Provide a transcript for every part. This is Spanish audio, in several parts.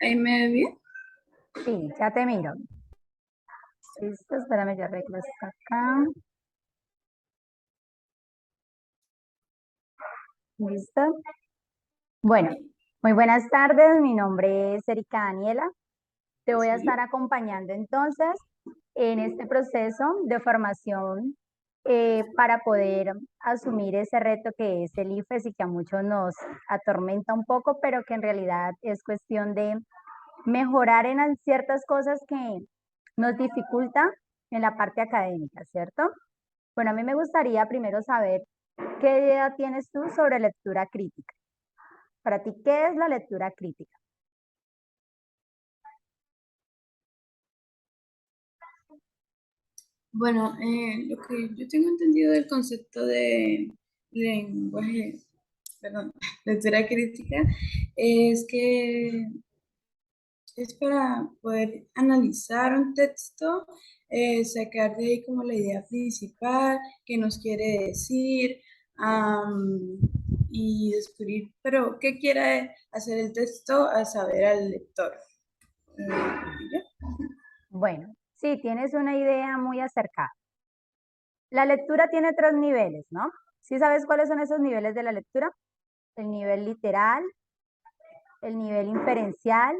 ¿Ahí me ve bien? Sí, ya te miro. Listo, espérame, yo arreglo esto acá. Listo. Bueno, muy buenas tardes. Mi nombre es Erika Daniela. Te voy a estar Sí. acompañando entonces en este proceso de formación para poder asumir ese reto que es el IFES y que a muchos nos atormenta un poco, pero que en realidad es cuestión de mejorar en ciertas cosas que nos dificulta en la parte académica, ¿cierto? Bueno, a mí me gustaría primero saber qué idea tienes tú sobre lectura crítica. Para ti, ¿qué es la lectura crítica? Bueno, lo que yo tengo entendido del concepto de lenguaje, perdón, lectura crítica, es que es para poder analizar un texto, sacar de ahí como la idea principal, qué nos quiere decir, am, y descubrir, pero qué quiere hacer el texto a saber al lector. ¿Y ya? Bueno, sí, tienes una idea muy acercada. La lectura tiene tres niveles, ¿no? ¿Sí sabes cuáles son esos niveles de la lectura? El nivel literal, el nivel inferencial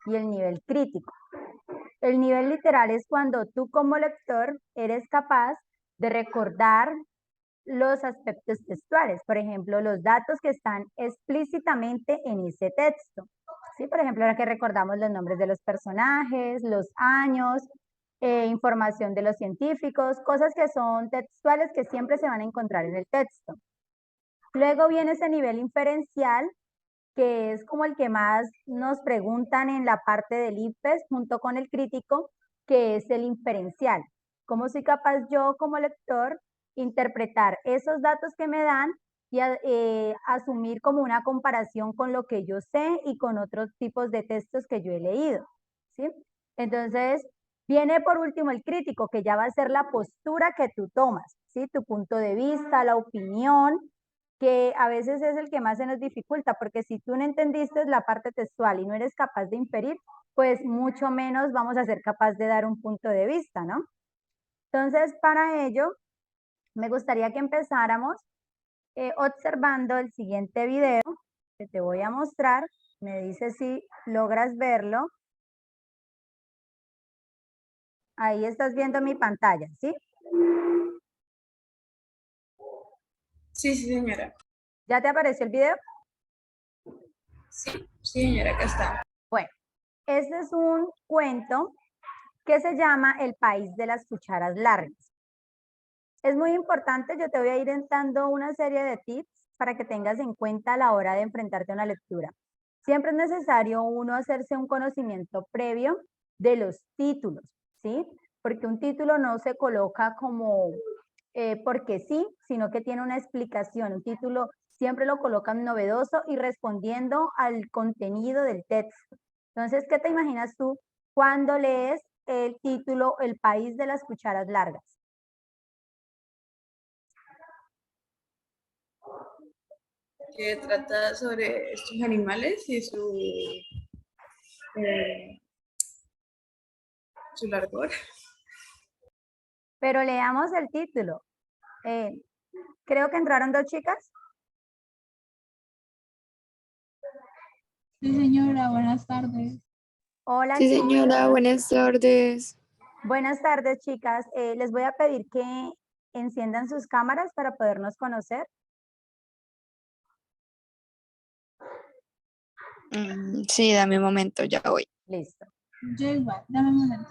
y el nivel crítico. El nivel literal es cuando tú como lector eres capaz de recordar los aspectos textuales, por ejemplo, los datos que están explícitamente en ese texto. ¿Sí? Por ejemplo, ahora que recordamos los nombres de los personajes, los años, información de los científicos, cosas que son textuales que siempre se van a encontrar en el texto. Luego viene ese nivel inferencial, que es como el que más nos preguntan en la parte del IPES junto con el crítico, que es el inferencial. ¿Cómo soy capaz yo como lector interpretar esos datos que me dan y asumir como una comparación con lo que yo sé y con otros tipos de textos que yo he leído? ¿Sí? Entonces, viene por último el crítico, que ya va a ser la postura que tú tomas, ¿sí? Tu punto de vista, la opinión, que a veces es el que más se nos dificulta, porque si tú no entendiste la parte textual y no eres capaz de inferir, pues mucho menos vamos a ser capaz de dar un punto de vista, ¿no? Entonces, para ello, me gustaría que empezáramos observando el siguiente video que te voy a mostrar. Me dice si logras verlo. Ahí estás viendo mi pantalla, ¿sí? Sí, sí, señora. ¿Ya te apareció el video? Sí, sí, señora, acá está. Bueno, este es un cuento que se llama El país de las cucharas largas. Es muy importante, yo te voy a ir dando una serie de tips para que tengas en cuenta a la hora de enfrentarte a una lectura. Siempre es necesario uno hacerse un conocimiento previo de los títulos, ¿sí? Porque un título no se coloca como porque sí, sino que tiene una explicación. Un título siempre lo colocan novedoso y respondiendo al contenido del texto. Entonces, ¿qué te imaginas tú cuando lees el título El país de las cucharas largas? Que trata sobre estos animales y eh, su largor. Pero leamos el título. Eh, Creo que entraron dos chicas. Sí, señora, buenas tardes. Hola, Sí, señora, chicas. buenas tardes. Buenas tardes, chicas. Les voy a pedir que enciendan sus cámaras para podernos conocer. Sí, dame un momento, ya voy. Listo. Yo igual, dame un momento.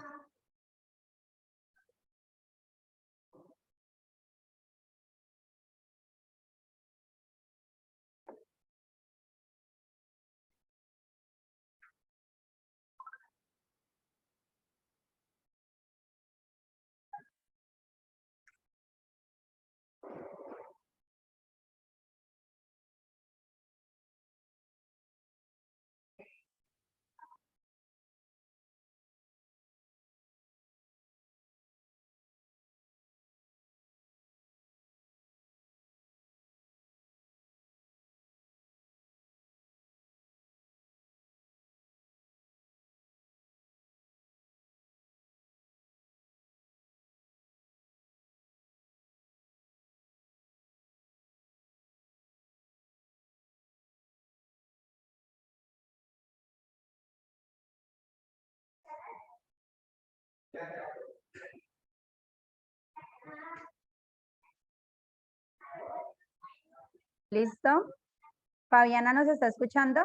¿Listo? Fabiana, ¿nos está escuchando?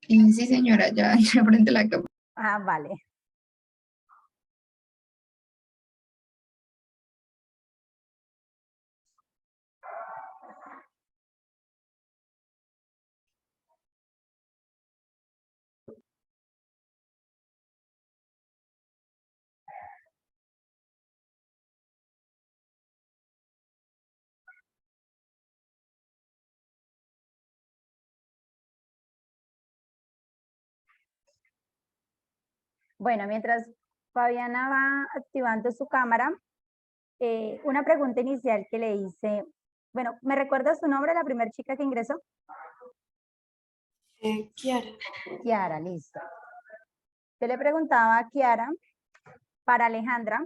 Sí, señora, ya, ya frente a la cámara. Ah, vale. Bueno, mientras Fabiana va activando su cámara, una pregunta inicial que le hice. Bueno, ¿me recuerdas tu nombre, la primera chica que ingresó? Kiara. Kiara, listo. Yo le preguntaba a Kiara, para Alejandra,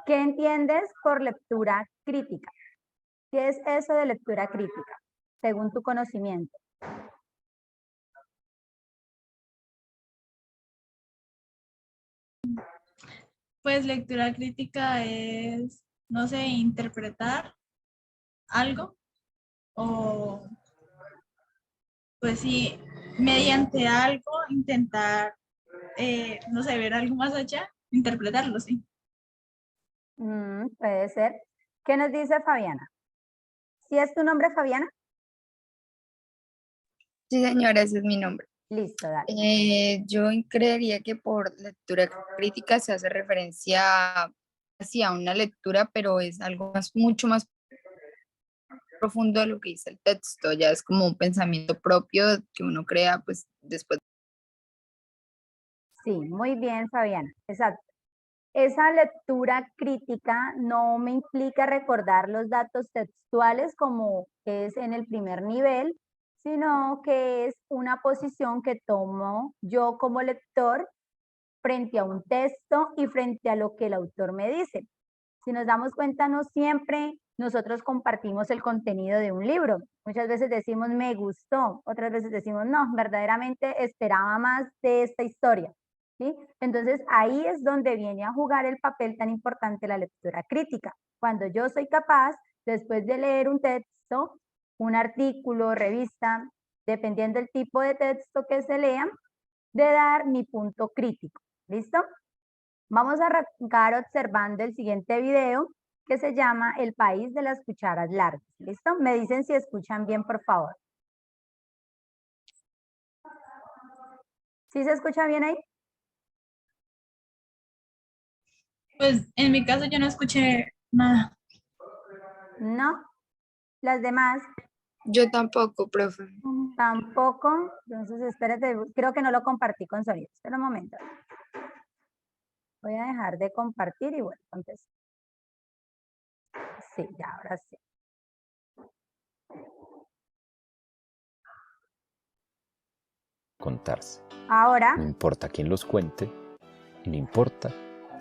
¿qué entiendes por lectura crítica? ¿Qué es eso de lectura crítica, según tu conocimiento? Pues lectura crítica es, no sé, interpretar algo o, pues sí, mediante algo intentar, no sé, ver algo más allá, interpretarlo, sí. Puede ser. ¿Qué nos dice Fabiana? ¿Sí es tu nombre, Fabiana? Sí, señora, ese es mi nombre. Listo, dale. Yo creería que por lectura crítica se hace referencia hacia una lectura, pero es algo mucho más profundo de lo que dice el texto. Ya es como un pensamiento propio que uno crea, pues después. Sí, muy bien, Fabiana. Exacto. Esa lectura crítica no me implica recordar los datos textuales como es en el primer nivel, sino que es una posición que tomo yo como lector frente a un texto y frente a lo que el autor me dice. Si nos damos cuenta, no siempre nosotros compartimos el contenido de un libro. Muchas veces decimos me gustó, otras veces decimos no, verdaderamente esperaba más de esta historia. ¿Sí? Entonces ahí es donde viene a jugar el papel tan importante la lectura crítica. Cuando yo soy capaz, después de leer un texto, un artículo, revista, dependiendo del tipo de texto que se lea, de dar mi punto crítico. ¿Listo? Vamos a arrancar observando el siguiente video que se llama El país de las cucharas largas. ¿Listo? Me dicen si escuchan bien, por favor. ¿Sí se escucha bien ahí? Pues en mi caso yo no escuché nada. No. Las demás Yo tampoco, profe. tampoco. Entonces, espérate, creo que no lo compartí con sonido. Espera un momento. Voy a dejar de compartir y bueno, contestar. Sí, ya, ahora sí. Contarse. Ahora, No importa quién los cuente y no importa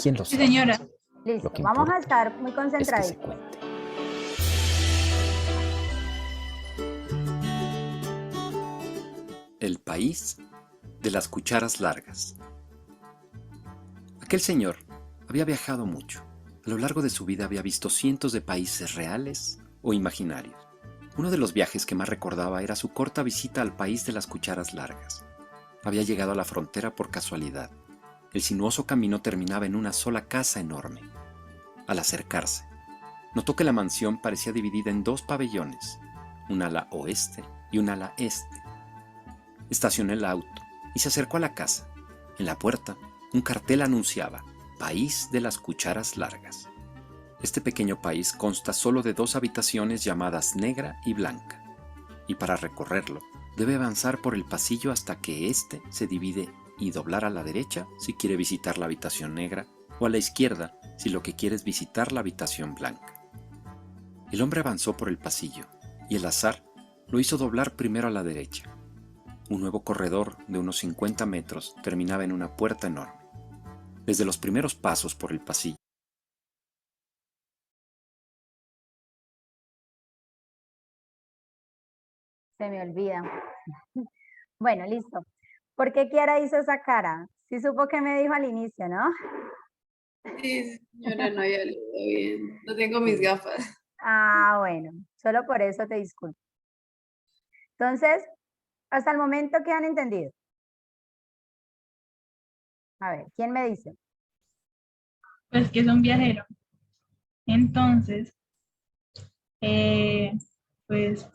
quién los Sí, sabe. señora. listo. Lo que Vamos a importa estar muy es que concentrados. se cuente. El país de las cucharas largas. Aquel señor había viajado mucho. A lo largo de su vida había visto cientos de países reales o imaginarios. Uno de los viajes que más recordaba era su corta visita al país de las cucharas largas. Había llegado a la frontera por casualidad. El sinuoso camino terminaba en una sola casa enorme. Al acercarse, notó que la mansión parecía dividida en dos pabellones, un ala oeste y un ala este. Estacionó el auto y se acercó a la casa. En la puerta, un cartel anunciaba País de las Cucharas Largas. Este pequeño país consta solo de dos habitaciones llamadas negra y blanca, y para recorrerlo debe avanzar por el pasillo hasta que éste se divide y doblar a la derecha si quiere visitar la habitación negra o a la izquierda si lo que quiere es visitar la habitación blanca. El hombre avanzó por el pasillo y el azar lo hizo doblar primero a la derecha. Un nuevo corredor de unos 50 metros terminaba en una puerta enorme. Desde los primeros pasos por el pasillo, Se me olvida. Bueno, listo. ¿Por qué Kiara hizo esa cara? Sí supo que me dijo al inicio, ¿no? Sí, señora, no había leído bien. No tengo mis gafas. Ah, bueno, solo por eso te disculpo. Entonces, hasta el momento, ¿qué han entendido? A ver, ¿quién me dice? Pues que es un viajero. Entonces, pues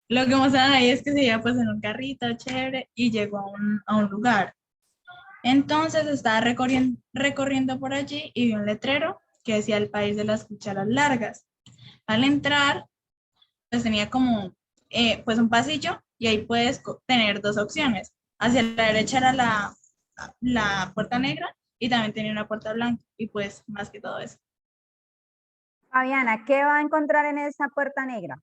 lo que muestran ahí es que se iba pues en un carrito chévere y llegó a un lugar. Entonces estaba recorriendo por allí y vio un letrero que decía el país de las cucharas largas. Al entrar, pues tenía como pues un pasillo y ahí puedes tener dos opciones. Hacia la derecha era la puerta negra y también tenía una puerta blanca y pues más que todo eso. Fabiana, ¿qué va a encontrar en esa puerta negra?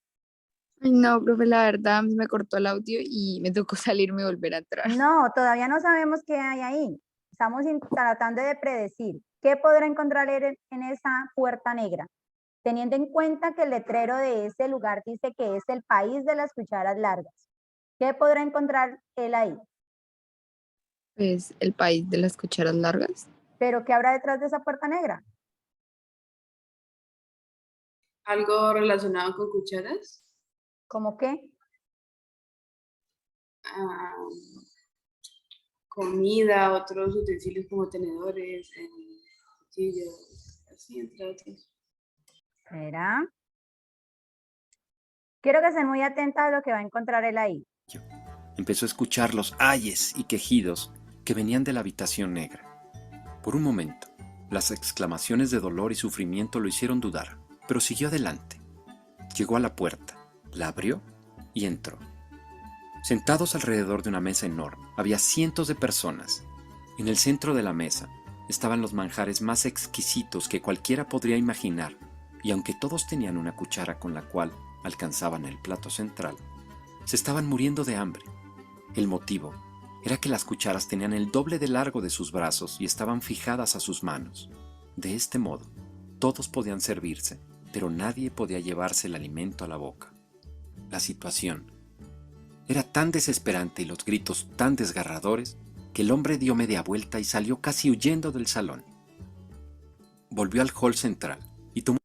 Ay, no, profe, la verdad me cortó el audio y me tocó salirme y volver a entrar. No, todavía no sabemos qué hay ahí. Estamos tratando de predecir qué podrá encontrar en esa puerta negra, teniendo en cuenta que el letrero de ese lugar dice que es el país de las cucharas largas. ¿Qué podrá encontrar él ahí? Pues el país de las cucharas largas. ¿Pero qué habrá detrás de esa puerta negra? ¿Algo relacionado con cucharas? ¿Cómo qué? Ah, comida, otros utensilios como tenedores, cuchillos, así, entre otros. ¿Será? Quiero que estén muy atentas a lo que va a encontrar él ahí. Empezó a escuchar los ayes y quejidos que venían de la habitación negra. Por un momento, las exclamaciones de dolor y sufrimiento lo hicieron dudar, pero siguió adelante. Llegó a la puerta, la abrió y entró. Sentados alrededor de una mesa enorme, había cientos de personas. En el centro de la mesa estaban los manjares más exquisitos que cualquiera podría imaginar, y aunque todos tenían una cuchara con la cual alcanzaban el plato central, se estaban muriendo de hambre. El motivo era que las cucharas tenían el doble de largo de sus brazos y estaban fijadas a sus manos. De este modo, todos podían servirse, pero nadie podía llevarse el alimento a la boca. La situación era tan desesperante y los gritos tan desgarradores que el hombre dio media vuelta y salió casi huyendo del salón. Volvió al hall central y tomó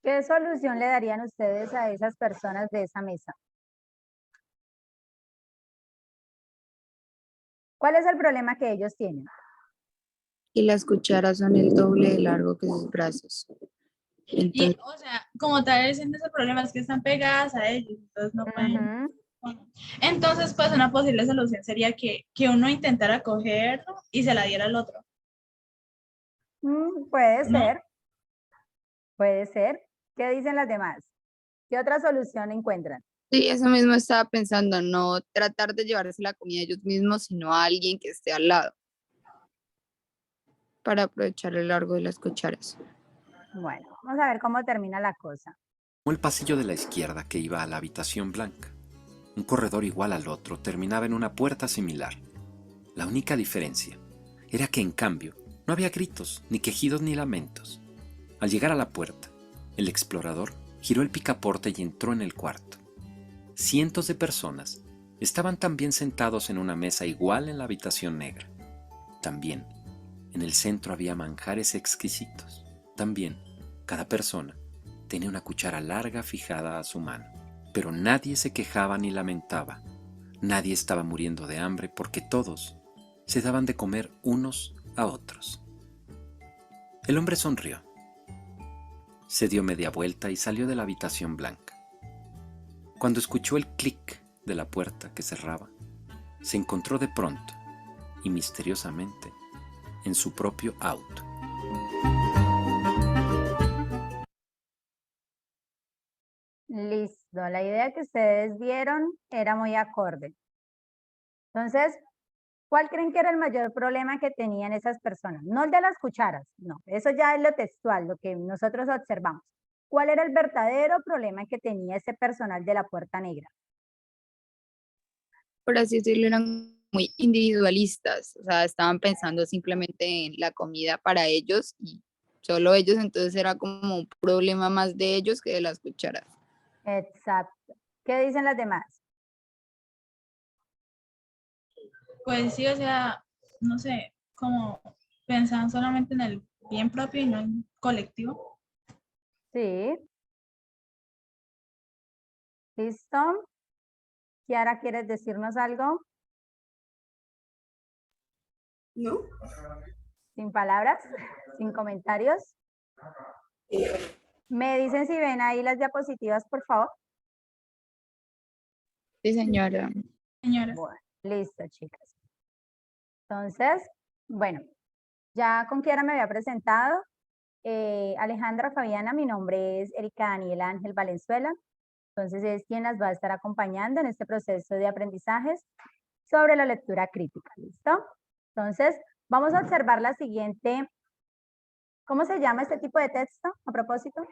¿Qué solución le darían ustedes a esas personas de esa mesa? ¿Cuál es el problema que ellos tienen? Y las cucharas son el doble de largo que sus brazos. Y, Entonces, o sea, como tal, ese problema es que están pegadas a ellos, entonces no pueden. Ujú. Bueno, entonces, pues una posible solución sería que uno intentara cogerlo y se la diera al otro, Puede ¿no? ser, puede ser. ¿Qué dicen las demás? ¿Qué otra solución encuentran? sí, eso mismo estaba pensando, no tratar de llevarse la comida ellos mismos, sino a alguien que esté al lado para aprovechar el largo de las cucharas. Bueno, vamos a ver cómo termina la cosa. el pasillo de la izquierda que iba a la habitación blanca. Un corredor igual al otro terminaba en una puerta similar. La única diferencia era que, en cambio, no había gritos, ni quejidos, ni lamentos. Al llegar a la puerta, el explorador giró el picaporte y entró en el cuarto. Cientos de personas estaban también sentados en una mesa igual en la habitación negra. También, en el centro había manjares exquisitos. También, cada persona tenía una cuchara larga fijada a su mano. Pero nadie se quejaba ni lamentaba. Nadie estaba muriendo de hambre porque todos se daban de comer unos a otros. El hombre sonrió. Se dio media vuelta y salió de la habitación blanca. Cuando escuchó el clic de la puerta que cerraba, se encontró de pronto y misteriosamente en su propio auto. Listo, la idea que ustedes dieron era muy acorde. Entonces, ¿cuál creen que era el mayor problema que tenían esas personas? No el de las cucharas, no, eso ya es lo textual, lo que nosotros observamos. ¿Cuál era el verdadero problema que tenía ese personal de la Puerta Negra? Por así decirlo, eran muy individualistas, o sea, estaban pensando simplemente en la comida para ellos y solo ellos, entonces era como un problema más de ellos que de las cucharas. Exacto. ¿Qué dicen las demás? Pues sí, o sea, no sé, como pensaban solamente bien propio y no en colectivo. Sí. ¿Listo? Kiara, ¿quieres decirnos algo? ¿No? Sin palabras, sin comentarios. ¿Me dicen si ven ahí las diapositivas, por favor? Sí, señora. Señora, Bueno, listo, chicas. Entonces, bueno, ya con Kiara me había presentado. Alejandra, Fabiana, mi nombre es Erika Daniela Ángel Valenzuela. Entonces es quien las va a estar acompañando en este proceso de aprendizajes sobre la lectura crítica. ¿Listo? Entonces, vamos a observar la siguiente. ¿Cómo se llama este tipo de texto a propósito?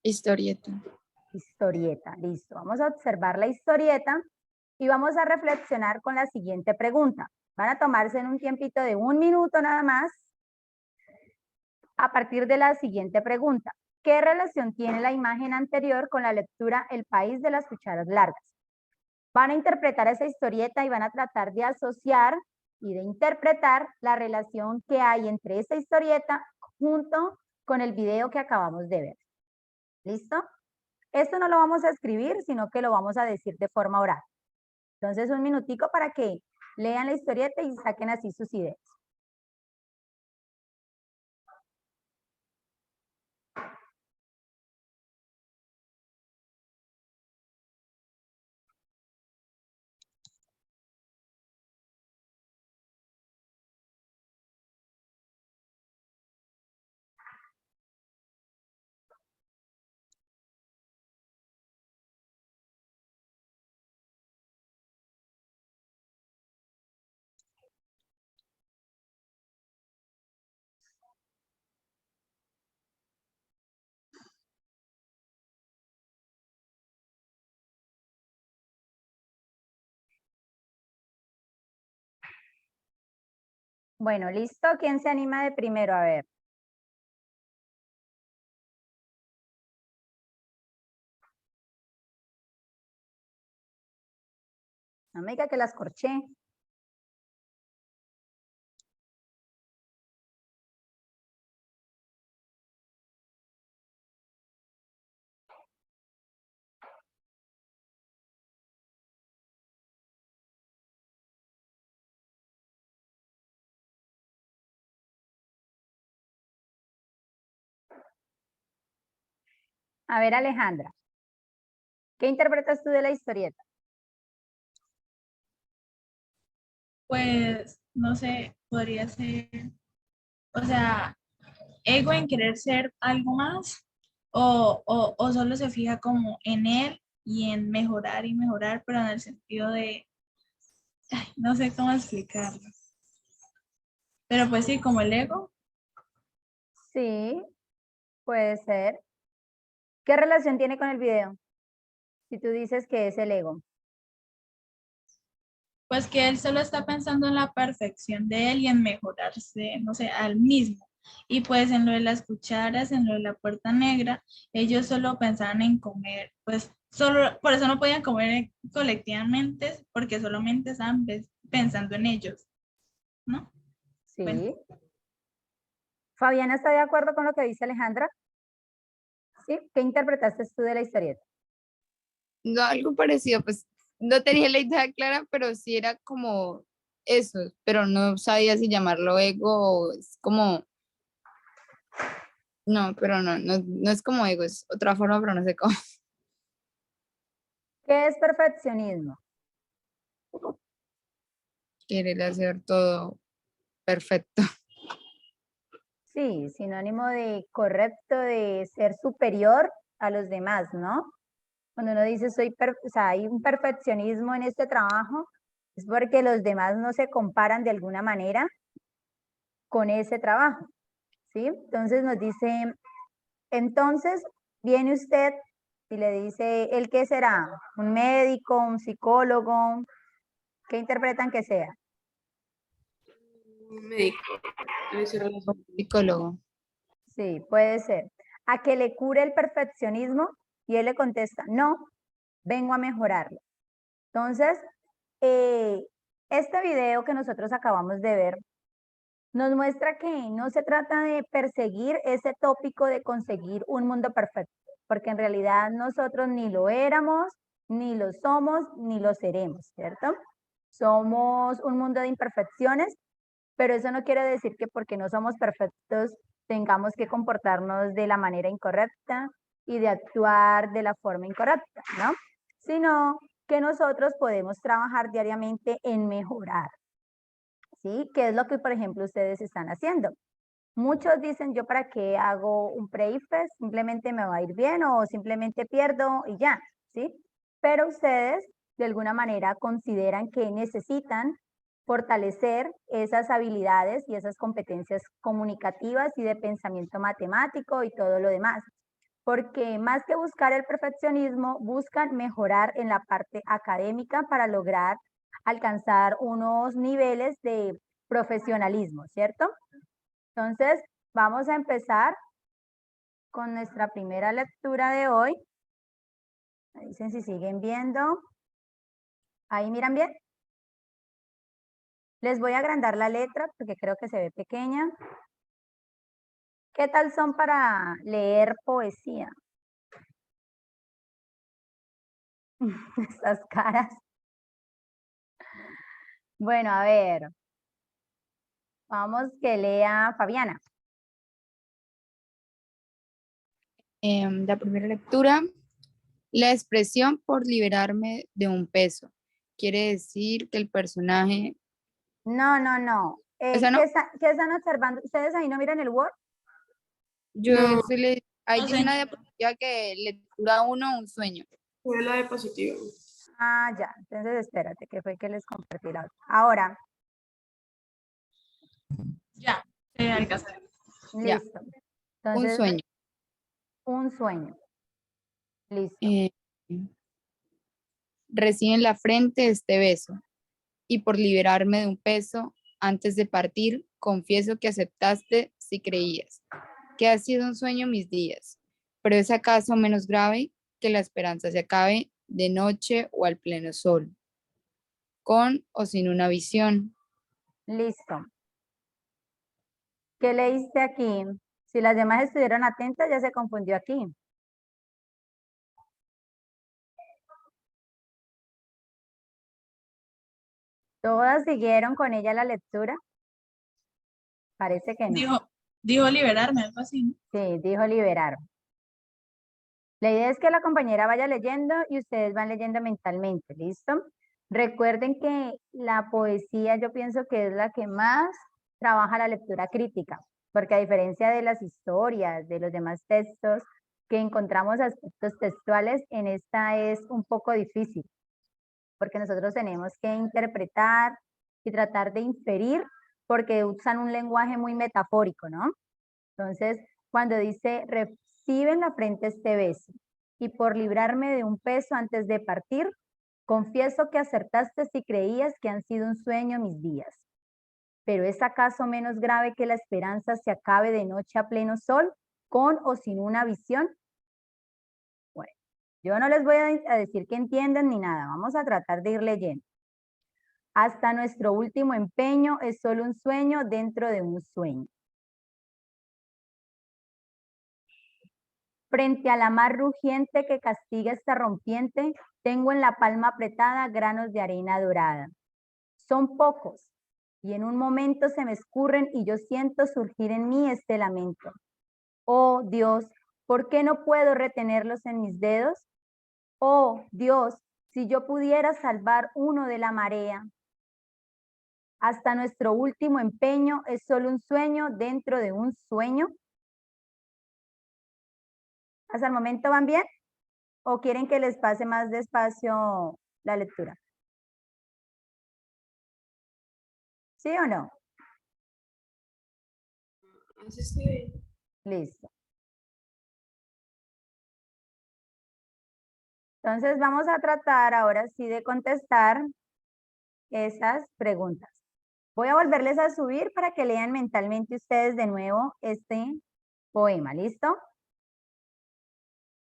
Historieta. Historieta, listo. Vamos a observar la historieta y vamos a reflexionar con la siguiente pregunta. Van a tomarse en un tiempito de 1 minuto nada más a partir de la siguiente pregunta. ¿Qué relación tiene la imagen anterior con la lectura El país de las cucharas largas? Van a interpretar esa historieta y van a tratar de asociar y de interpretar la relación que hay entre esa historieta junto con el video que acabamos de ver. ¿Listo? Esto no lo vamos a escribir, sino que lo vamos a decir de forma oral. Entonces, 1 minutico para que lean la historieta y saquen así sus ideas. Bueno, ¿listo? ¿Quién se anima de primero? A ver. No me diga que las corché. A ver, Alejandra. ¿Qué interpretas tú de la historieta? pues no sé, podría ser, o sea, ego en querer ser algo más o solo se fija como en él y en mejorar y mejorar, pero en el sentido de, ay, no sé cómo explicarlo. Pero pues sí, como el ego, Sí, puede ser. ¿Qué relación tiene con el video? Si tú dices que es el ego. pues que él solo está pensando en la perfección de él y en mejorarse, no sé, al mismo. Y pues en lo de las cucharas, en lo de la puerta negra, ellos solo pensaban en comer, pues solo, por eso no podían comer colectivamente, porque solamente estaban pensando en ellos, ¿no? Sí. Bueno, Fabiana, ¿está de acuerdo con lo que dice Alejandra? ¿Sí? ¿Qué interpretaste tú de la historieta? No, algo parecido, pues no tenía la idea clara, pero sí era como eso, pero no sabía si llamarlo ego o es como, no, pero no es como ego, es otra forma, pero no sé cómo. ¿Qué es perfeccionismo? Querer hacer todo perfecto. Sí, sinónimo de correcto, de ser superior a los demás, ¿no? Cuando uno dice o sea, hay un perfeccionismo en este trabajo, es porque los demás no se comparan de alguna manera con ese trabajo, ¿sí? Entonces nos dice, entonces viene usted y le dice, ¿el qué será? ¿Un médico, un psicólogo? ¿Qué interpretan que sea? Un médico. Debe ser relacionado. Psicólogo. Sí, puede ser. A que le cure el perfeccionismo y él le contesta, no, vengo a mejorarlo. Entonces, este video que nosotros acabamos de ver nos muestra que no se trata de perseguir ese tópico de conseguir un mundo perfecto, porque en realidad nosotros ni lo éramos, ni lo somos, ni lo seremos, ¿cierto? Somos un mundo de imperfecciones, pero eso no quiere decir que porque no somos perfectos tengamos que comportarnos de la manera incorrecta y de actuar de la forma incorrecta, ¿no? Sino que nosotros podemos trabajar diariamente en mejorar, ¿sí? ¿Qué es lo que, por ejemplo, ustedes están haciendo? Muchos dicen, ¿yo para qué hago un pre-IFES? Simplemente me va a ir bien o simplemente pierdo y ya, ¿sí? Pero ustedes, de alguna manera, consideran que necesitan fortalecer esas habilidades y esas competencias comunicativas y de pensamiento matemático y todo lo demás. Porque más que buscar el perfeccionismo, buscan mejorar en la parte académica para lograr alcanzar unos niveles de profesionalismo, ¿cierto? Entonces, vamos a empezar con nuestra primera lectura de hoy. Me dicen si siguen viendo. ¿Ahí miran bien? Les voy a agrandar la letra porque creo que se ve pequeña. ¿Qué tal son para leer poesía? Estas caras. Bueno, a ver. Vamos que lea Fabiana. La primera lectura, la expresión por liberarme de un peso. Quiere decir que el personaje, No, no, no. esa no, ¿Qué están observando? ¿Ustedes ahí no miran el Word? yo No, ahí No dice sé. una diapositiva que lectura 1, un sueño. fue la diapositiva. Ah, ya. Entonces espérate, que fue que les compartí la otra. Ahora, Ya, se alcanza. Ya, listo. un Entonces, sueño. un sueño. Listo. Eh, Recibe en la frente este beso y por liberarme de un peso antes de partir, confieso que aceptaste si creías que ha sido un sueño mis días, pero es acaso menos grave que la esperanza se acabe de noche o al pleno sol, con o sin una visión. Listo. ¿Qué leíste aquí? Si las demás estuvieron atentas, ya se confundió aquí. ¿Todas siguieron con ella la lectura? Parece que no. Dijo liberarme, algo así, ¿no? Sí, dijo liberar. La idea es que la compañera vaya leyendo y ustedes van leyendo mentalmente, ¿listo? Recuerden que la poesía yo pienso que es la que más trabaja la lectura crítica, porque a diferencia de las historias, de los demás textos, que encontramos aspectos textuales, en esta es un poco difícil, porque nosotros tenemos que interpretar y tratar de inferir, porque usan un lenguaje muy metafórico, ¿no? Entonces, cuando dice, recibe en la frente este beso, y por librarme de un peso antes de partir, confieso que acertaste si creías que han sido un sueño mis días. Pero ¿es acaso menos grave que la esperanza se acabe de noche a pleno sol, con o sin una visión? Bueno, yo no les voy a decir que entiendan ni nada, vamos a tratar de ir leyendo. Hasta nuestro último empeño es solo un sueño dentro de un sueño. Frente a la mar rugiente que castiga esta rompiente, tengo en la palma apretada granos de arena dorada. Son pocos, y en un momento se me escurren y yo siento surgir en mí este lamento. Oh Dios, ¿por qué no puedo retenerlos en mis dedos? Oh Dios, si yo pudiera salvar uno de la marea. Hasta nuestro último empeño es solo un sueño dentro de un sueño. ¿Hasta el momento van bien? ¿O quieren que les pase más despacio la lectura? ¿Sí o no? Así está bien. Listo. Entonces vamos a tratar ahora sí de contestar esas preguntas. Voy a volverles a subir para que lean mentalmente ustedes de nuevo este poema. ¿Listo?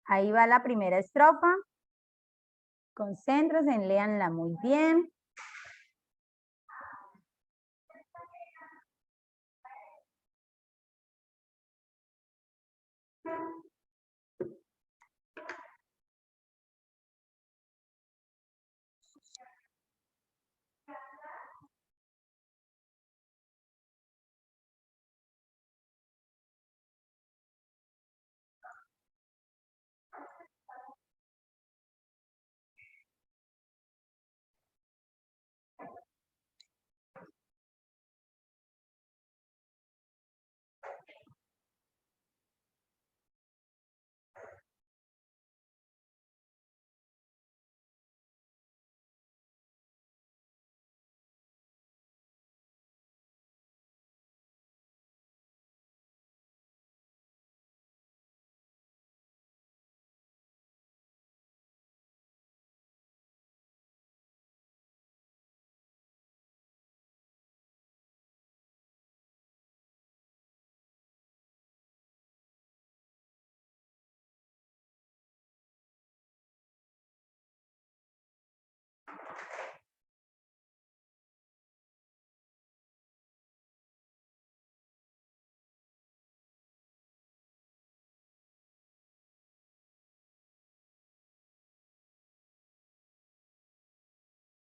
Ahí va la primera estrofa. Concéntrense en leanla muy bien.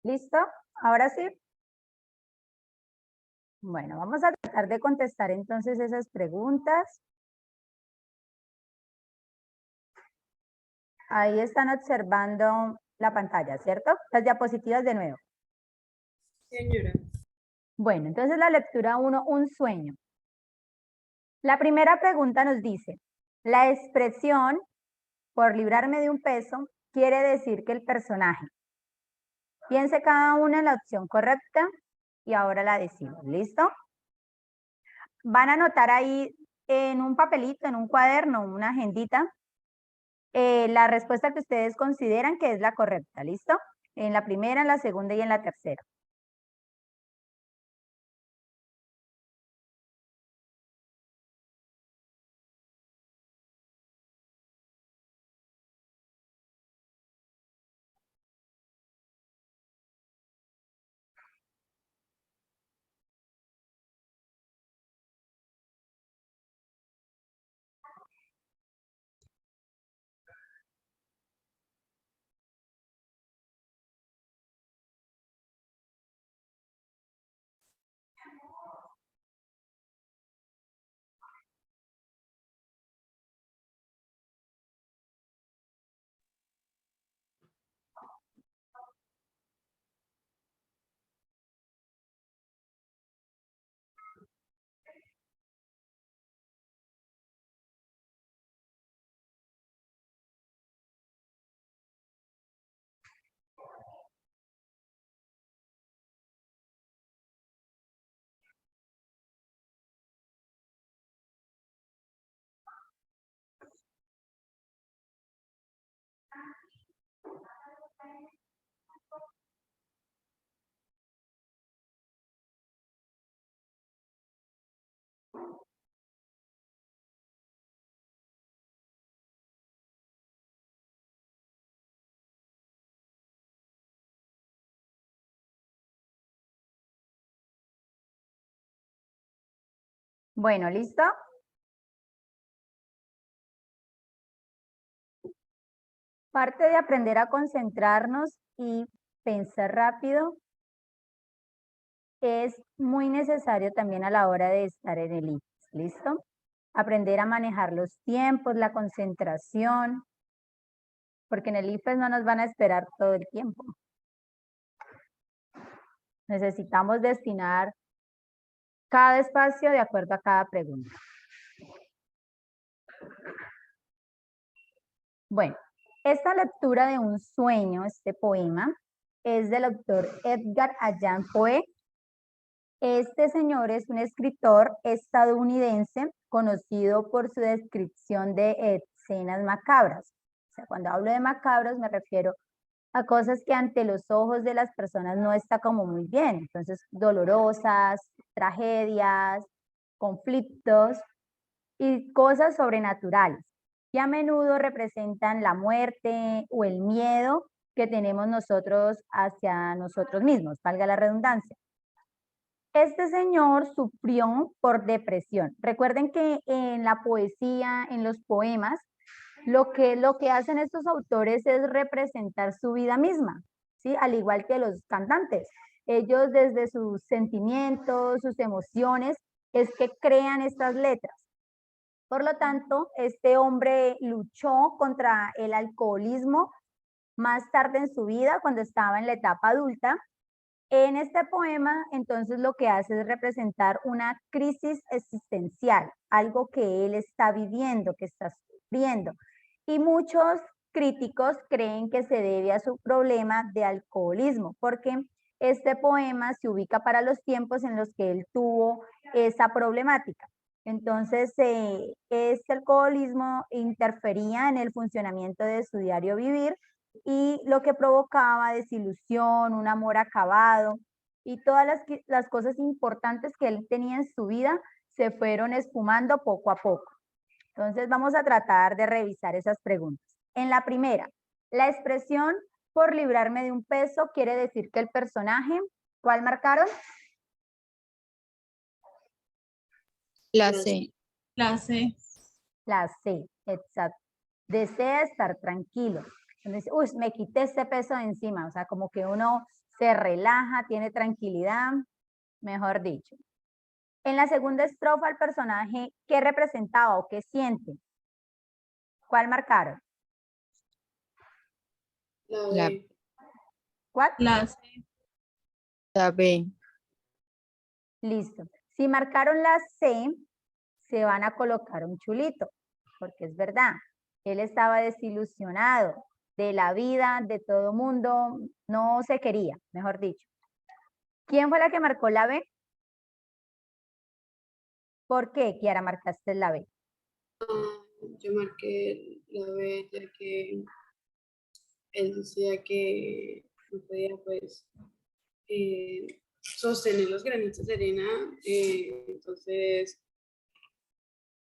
¿Listo? Ahora sí. Bueno, vamos a tratar de contestar entonces esas preguntas. Ahí están observando la pantalla, ¿cierto? Las diapositivas de nuevo. Señora. Bueno, entonces la lectura 1, un sueño. La primera pregunta nos dice, la expresión por librarme de un peso quiere decir que el personaje. Piense cada uno en la opción correcta y ahora la decimos, ¿listo? Van a anotar ahí en un papelito, en un cuaderno, una agendita, la respuesta que ustedes consideran que es la correcta, ¿listo? En la primera, en la segunda y en la tercera. Bueno, ¿listo? Parte de aprender a concentrarnos y pensar rápido es muy necesario también a la hora de estar en el IFES, ¿listo? Aprender a manejar los tiempos, la concentración, porque en el IFES no nos van a esperar todo el tiempo. Necesitamos destinar cada espacio de acuerdo a cada pregunta. Bueno, esta lectura de un sueño, este poema, es del autor Edgar Allan Poe. Este señor es un escritor estadounidense conocido por su descripción de escenas macabras. O sea, cuando hablo de macabros me refiero a cosas que ante los ojos de las personas no está como muy bien. Entonces, dolorosas, tragedias, conflictos y cosas sobrenaturales, que a menudo representan la muerte o el miedo que tenemos nosotros hacia nosotros mismos, valga la redundancia. Este señor sufrió por depresión. Recuerden que en la poesía, en los poemas, lo que hacen estos autores es representar su vida misma, ¿sí? Al igual que los cantantes. Ellos desde sus sentimientos, sus emociones, es que crean estas letras. Por lo tanto, este hombre luchó contra el alcoholismo más tarde en su vida, cuando estaba en la etapa adulta. En este poema, entonces, lo que hace es representar una crisis existencial, algo que él está viviendo, que está sufriendo. Y muchos críticos creen que se debe a su problema de alcoholismo, porque este poema se ubica para los tiempos en los que él tuvo esa problemática. Entonces, este alcoholismo interfería en el funcionamiento de su diario vivir y lo que provocaba desilusión, un amor acabado y todas las cosas importantes que él tenía en su vida se fueron esfumando poco a poco. Entonces vamos a tratar de revisar esas preguntas. En la primera, la expresión por librarme de un peso quiere decir que el personaje, ¿cuál marcaron? La C. La C. La C, exacto. Desea estar tranquilo. Entonces, uy, me quité este peso de encima, o sea, como que uno se relaja, tiene tranquilidad, mejor dicho. En la segunda estrofa el personaje, ¿qué representaba o qué siente? ¿Cuál marcaron? La, ¿Cuál? La C. la B. Listo. Si marcaron la C, se van a colocar un chulito, porque es verdad, él estaba desilusionado de la vida, de todo mundo, no se quería, mejor dicho. ¿Quién fue la que marcó la B? ¿Por qué, Kiara, marcaste la B? Yo marqué la B ya que él decía que no podía pues sostener los granitos de arena, entonces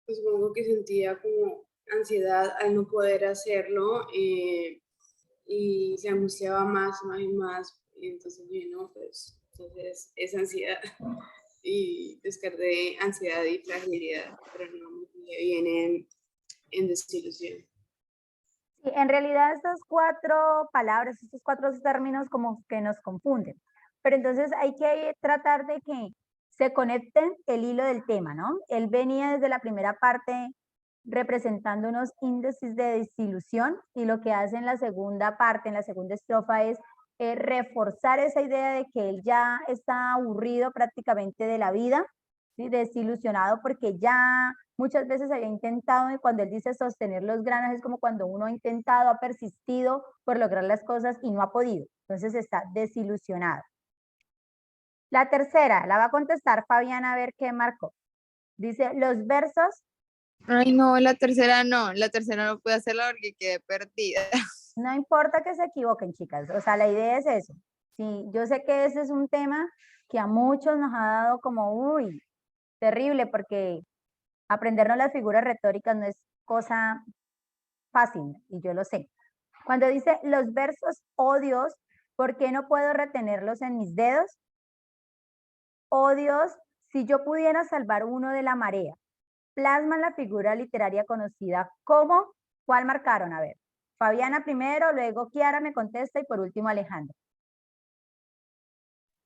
pues supongo que sentía como ansiedad al no poder hacerlo y se angustiaba más y más, y entonces dije, no, pues entonces es ansiedad y descarté ansiedad y fragilidad, pero no me viene en desilusión. Sí, en realidad estas cuatro palabras, estos cuatro términos como que nos confunden, pero entonces hay que tratar de que se conecten el hilo del tema, ¿no? Él venía desde la primera parte representando unos índices de desilusión y lo que hace en la segunda parte, en la segunda estrofa es reforzar esa idea de que él ya está aburrido prácticamente de la vida, ¿sí? Desilusionado porque ya muchas veces había intentado, y cuando él dice sostener los granos, es como cuando uno ha intentado, ha persistido por lograr las cosas y no ha podido. Entonces está desilusionado. La tercera, la va a contestar Fabiana a ver qué marcó. Dice, los versos. Ay, no, la tercera no pude hacerla porque quedé perdida. No importa que se equivoquen, chicas. O sea, la idea es eso. Sí, yo sé que ese es un tema que a muchos nos ha dado como, uy, terrible, porque aprendernos las figuras retóricas no es cosa fácil, y yo lo sé. Cuando dice los versos, oh Dios, ¿por qué no puedo retenerlos en mis dedos? Oh Dios, si yo pudiera salvar uno de la marea, plasman la figura literaria conocida como, ¿cuál marcaron? A ver, Fabiana primero, luego Kiara me contesta y por último Alejandro.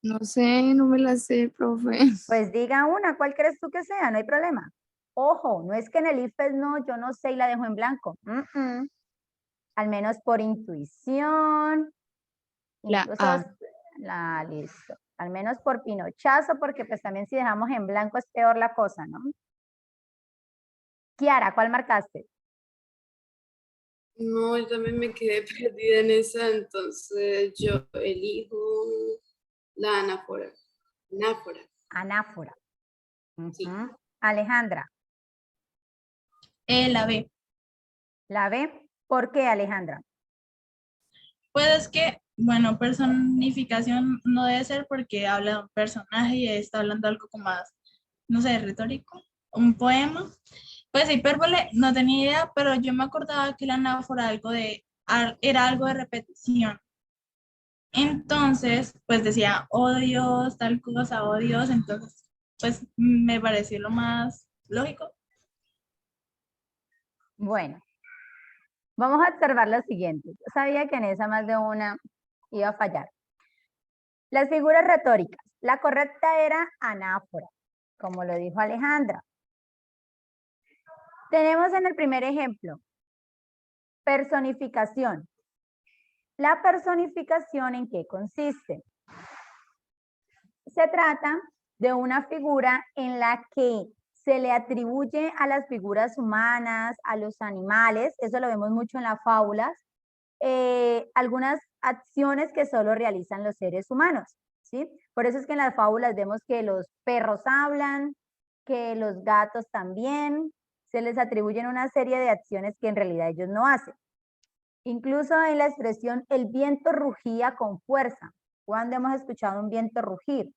No sé, no me la sé, profe. Pues diga una, ¿cuál crees tú que sea? No hay problema. Ojo, no es que en el IFES no, yo no sé y la dejo en blanco. Al menos por intuición, La incluso A. listo. Al menos por pinochazo, porque pues también si dejamos en blanco es peor la cosa, ¿no? Kiara, ¿cuál marcaste? No, yo también me quedé perdida en esa, entonces yo elijo la anáfora. Anáfora. Anáfora. Sí. Alejandra, La B. ¿la B? ¿Por qué, Alejandra? Pues es que, bueno, personificación no debe ser porque habla de un personaje y está hablando algo como más, no sé, retórico, un poema. Pues hipérbole no tenía idea, pero yo me acordaba que la anáfora era algo de repetición. Entonces, pues decía, oh Dios, tal cosa, oh Dios, entonces, pues me pareció lo más lógico. Bueno, vamos a observar lo siguiente. Yo sabía que en esa más de una iba a fallar. Las figuras retóricas. La correcta era anáfora, como lo dijo Alejandra. Tenemos en el primer ejemplo, personificación. ¿La personificación en qué consiste? Se trata de una figura en la que se le atribuye a las figuras humanas, a los animales, eso lo vemos mucho en las fábulas, algunas acciones que solo realizan los seres humanos, ¿sí? Por eso es que en las fábulas vemos que los perros hablan, que los gatos también, se les atribuyen una serie de acciones que en realidad ellos no hacen. Incluso en la expresión el viento rugía con fuerza. ¿Cuándo hemos escuchado un viento rugir?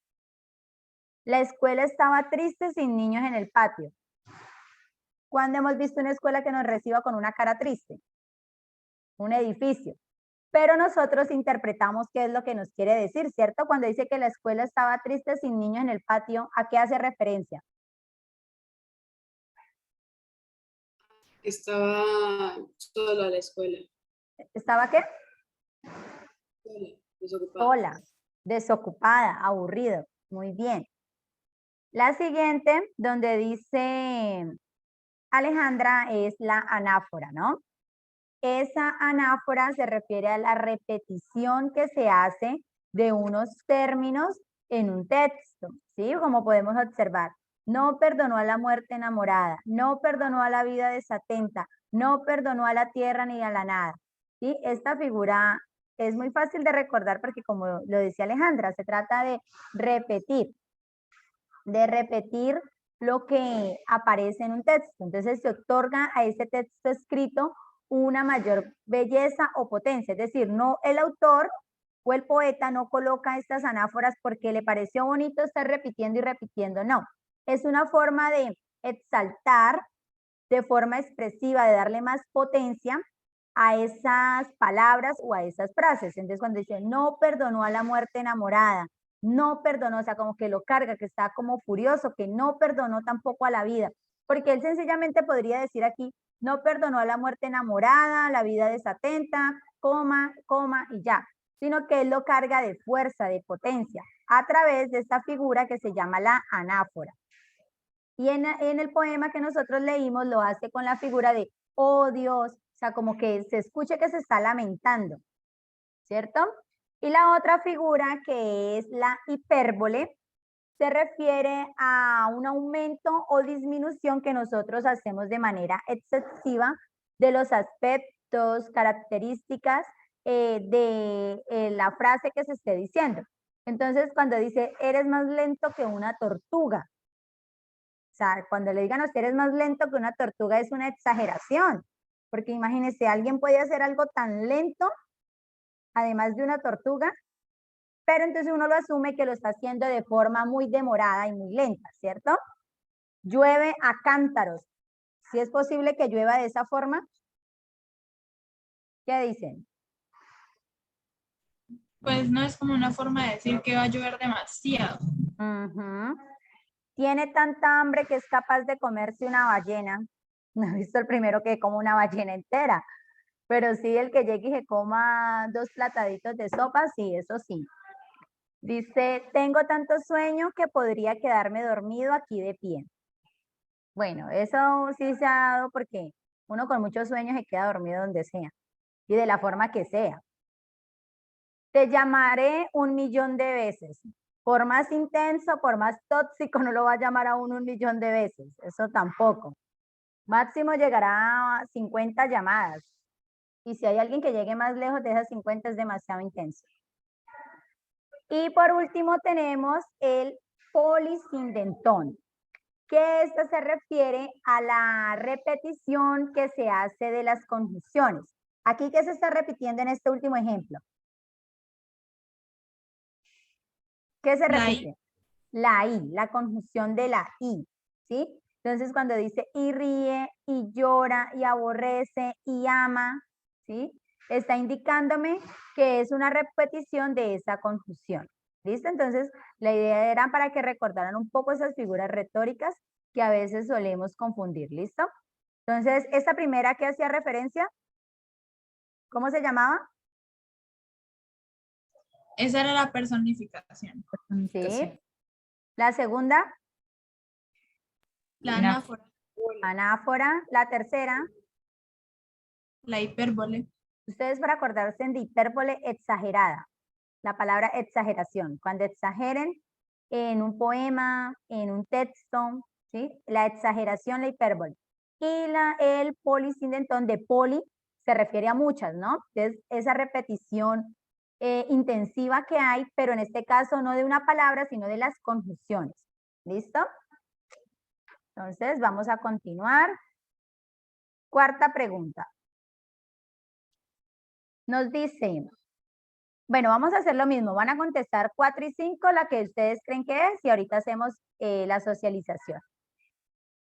La escuela estaba triste sin niños en el patio. ¿Cuándo hemos visto una escuela que nos reciba con una cara triste? Un edificio. Pero nosotros interpretamos qué es lo que nos quiere decir, ¿cierto? Cuando dice que la escuela estaba triste sin niños en el patio, ¿a qué hace referencia? Estaba sola a la escuela. ¿Estaba qué? Sola, desocupada. Sola. Desocupada, aburrido. Muy bien. La siguiente, donde dice Alejandra, es la anáfora, ¿no? Esa anáfora se refiere a la repetición que se hace de unos términos en un texto, ¿sí? Como podemos observar, no perdonó a la muerte enamorada, no perdonó a la vida desatenta, no perdonó a la tierra ni a la nada, ¿sí? Esta figura es muy fácil de recordar porque como lo decía Alejandra, se trata de repetir lo que aparece en un texto. Entonces se otorga a ese texto escrito una mayor belleza o potencia. Es decir, no el autor o el poeta no coloca estas anáforas porque le pareció bonito estar repitiendo y repitiendo, no. Es una forma de exaltar de forma expresiva, de darle más potencia a esas palabras o a esas frases. Entonces cuando dice, no perdonó a la muerte enamorada, no perdonó, o sea, como que lo carga, que está como furioso, que no perdonó tampoco a la vida, porque él sencillamente podría decir aquí, no perdonó a la muerte enamorada, la vida desatenta, coma, coma y ya, sino que él lo carga de fuerza, de potencia, a través de esta figura que se llama la anáfora. Y en el poema que nosotros leímos lo hace con la figura de, oh Dios, o sea, como que se escuche que se está lamentando, ¿cierto? Y la otra figura, que es la hipérbole, se refiere a un aumento o disminución que nosotros hacemos de manera excesiva de los aspectos, características de la frase que se esté diciendo. Entonces, cuando dice, eres más lento que una tortuga, o sea, cuando le digan a usted eres más lento que una tortuga es una exageración, porque imagínese, alguien puede hacer algo tan lento, además de una tortuga, pero entonces uno lo asume que lo está haciendo de forma muy demorada y muy lenta, ¿cierto? Llueve a cántaros. ¿Sí es posible que llueva de esa forma? ¿Qué dicen? Pues no es como una forma de decir que va a llover demasiado. Ujú. Tiene tanta hambre que es capaz de comerse una ballena. No he visto el primero que come una ballena entera, pero sí el que llegue y se coma 2 plataditos de sopa, sí, eso sí. Dice, tengo tanto sueño que podría quedarme dormido aquí de pie. Bueno, eso sí se ha dado porque uno con muchos sueños se queda dormido donde sea y de la forma que sea. Te llamaré 1.000.000 de veces. Por más intenso, por más tóxico, no lo va a llamar a uno 1.000.000 de veces. Eso tampoco. Máximo llegará a 50 llamadas. Y si hay alguien que llegue más lejos de esas 50 es demasiado intenso. Y por último tenemos el polisindentón, que esto se refiere a la repetición que se hace de las conjunciones. Aquí, ¿qué se está repitiendo en este último ejemplo? ¿Qué se La repite? La I, la conjunción de la I, ¿sí? Entonces, cuando dice y ríe, y llora, y aborrece, y ama, ¿sí? Está indicándome que es una repetición de esa conjunción. ¿Listo? Entonces, la idea era para que recordaran un poco esas figuras retóricas que a veces solemos confundir. ¿Listo? Entonces, esta primera que hacía referencia, ¿cómo se llamaba? Esa era la personificación. Sí. La segunda, La anáfora, anáfora. La tercera, la hipérbole, ustedes para acordarse de hipérbole exagerada, la palabra exageración, cuando exageren en un poema, en un texto, ¿sí? La exageración, la hipérbole. Y el polisindentón de poli se refiere a muchas, ¿no? Es esa repetición intensiva que hay, pero en este caso no de una palabra, sino de las conjunciones. ¿Listo? Entonces vamos a continuar. Cuarta pregunta. Nos dice, bueno, vamos a hacer lo mismo. Van a contestar 4 y 5, la que ustedes creen que es, y ahorita hacemos la socialización.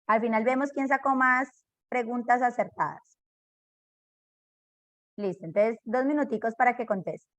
Al final vemos quién sacó más preguntas acertadas. Listo, entonces 2 minuticos para que contesten.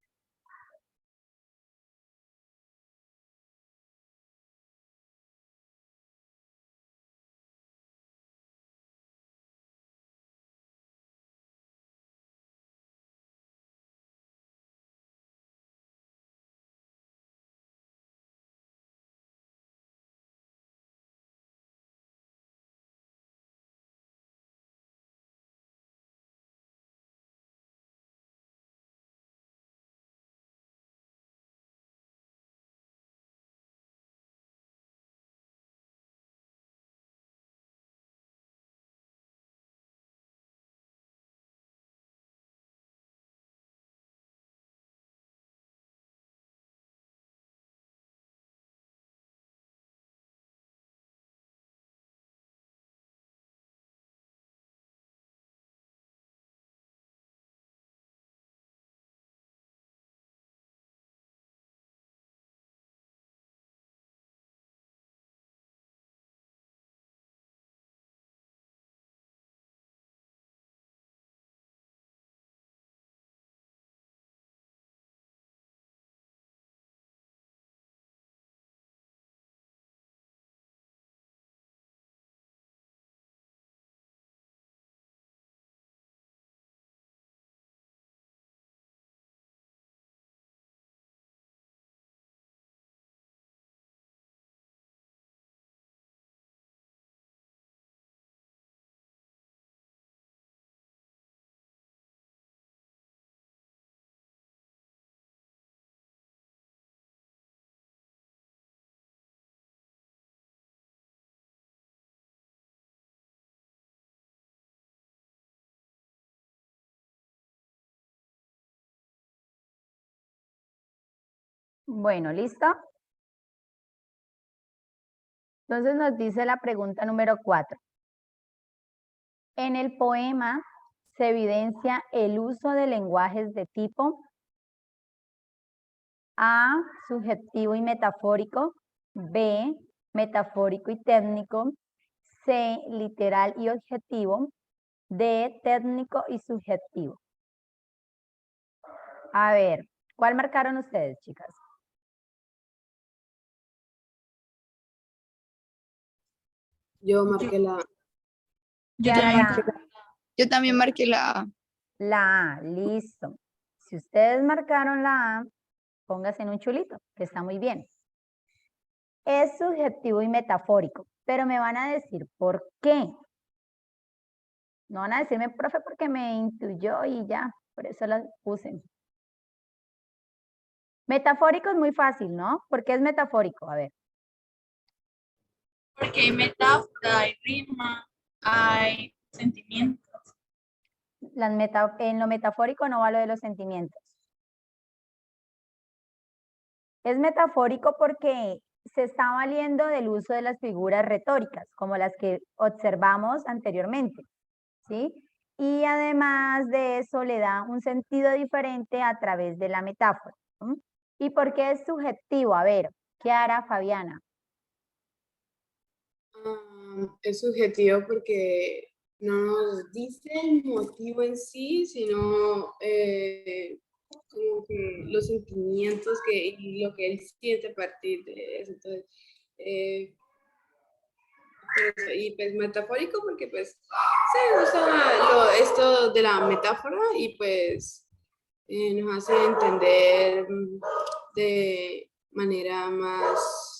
Bueno, ¿listo? Entonces nos dice la pregunta número 4. En el poema se evidencia el uso de lenguajes de tipo A, subjetivo y metafórico, B, metafórico y técnico, C, literal y objetivo, D, técnico y subjetivo. A ver, ¿cuál marcaron ustedes, chicas? Yo marqué la A. Yo ¿Qué también hará? marqué Yo también marqué la A. La A, listo. Si ustedes marcaron la A, póngase en un chulito, que está muy bien. Es subjetivo y metafórico, pero me van a decir por qué. No van a decirme, profe, porque me intuyó y ya, por eso las puse. Metafórico es muy fácil, ¿no? ¿Por qué es metafórico? A ver. porque hay metáfora, hay rima, hay sentimientos. En lo metafórico no va lo de los sentimientos. Es metafórico porque se está valiendo del uso de las figuras retóricas, como las que observamos anteriormente, ¿sí? Y además de eso le da un sentido diferente a través de la metáfora. ¿Sí? ¿Y por qué es subjetivo? A ver, ¿qué hará Fabiana? Es subjetivo porque no nos dice el motivo en sí, sino como que los sentimientos y lo que él siente a partir de eso. Entonces, y pues metafórico porque pues se usa esto de la metáfora y pues nos hace entender de manera más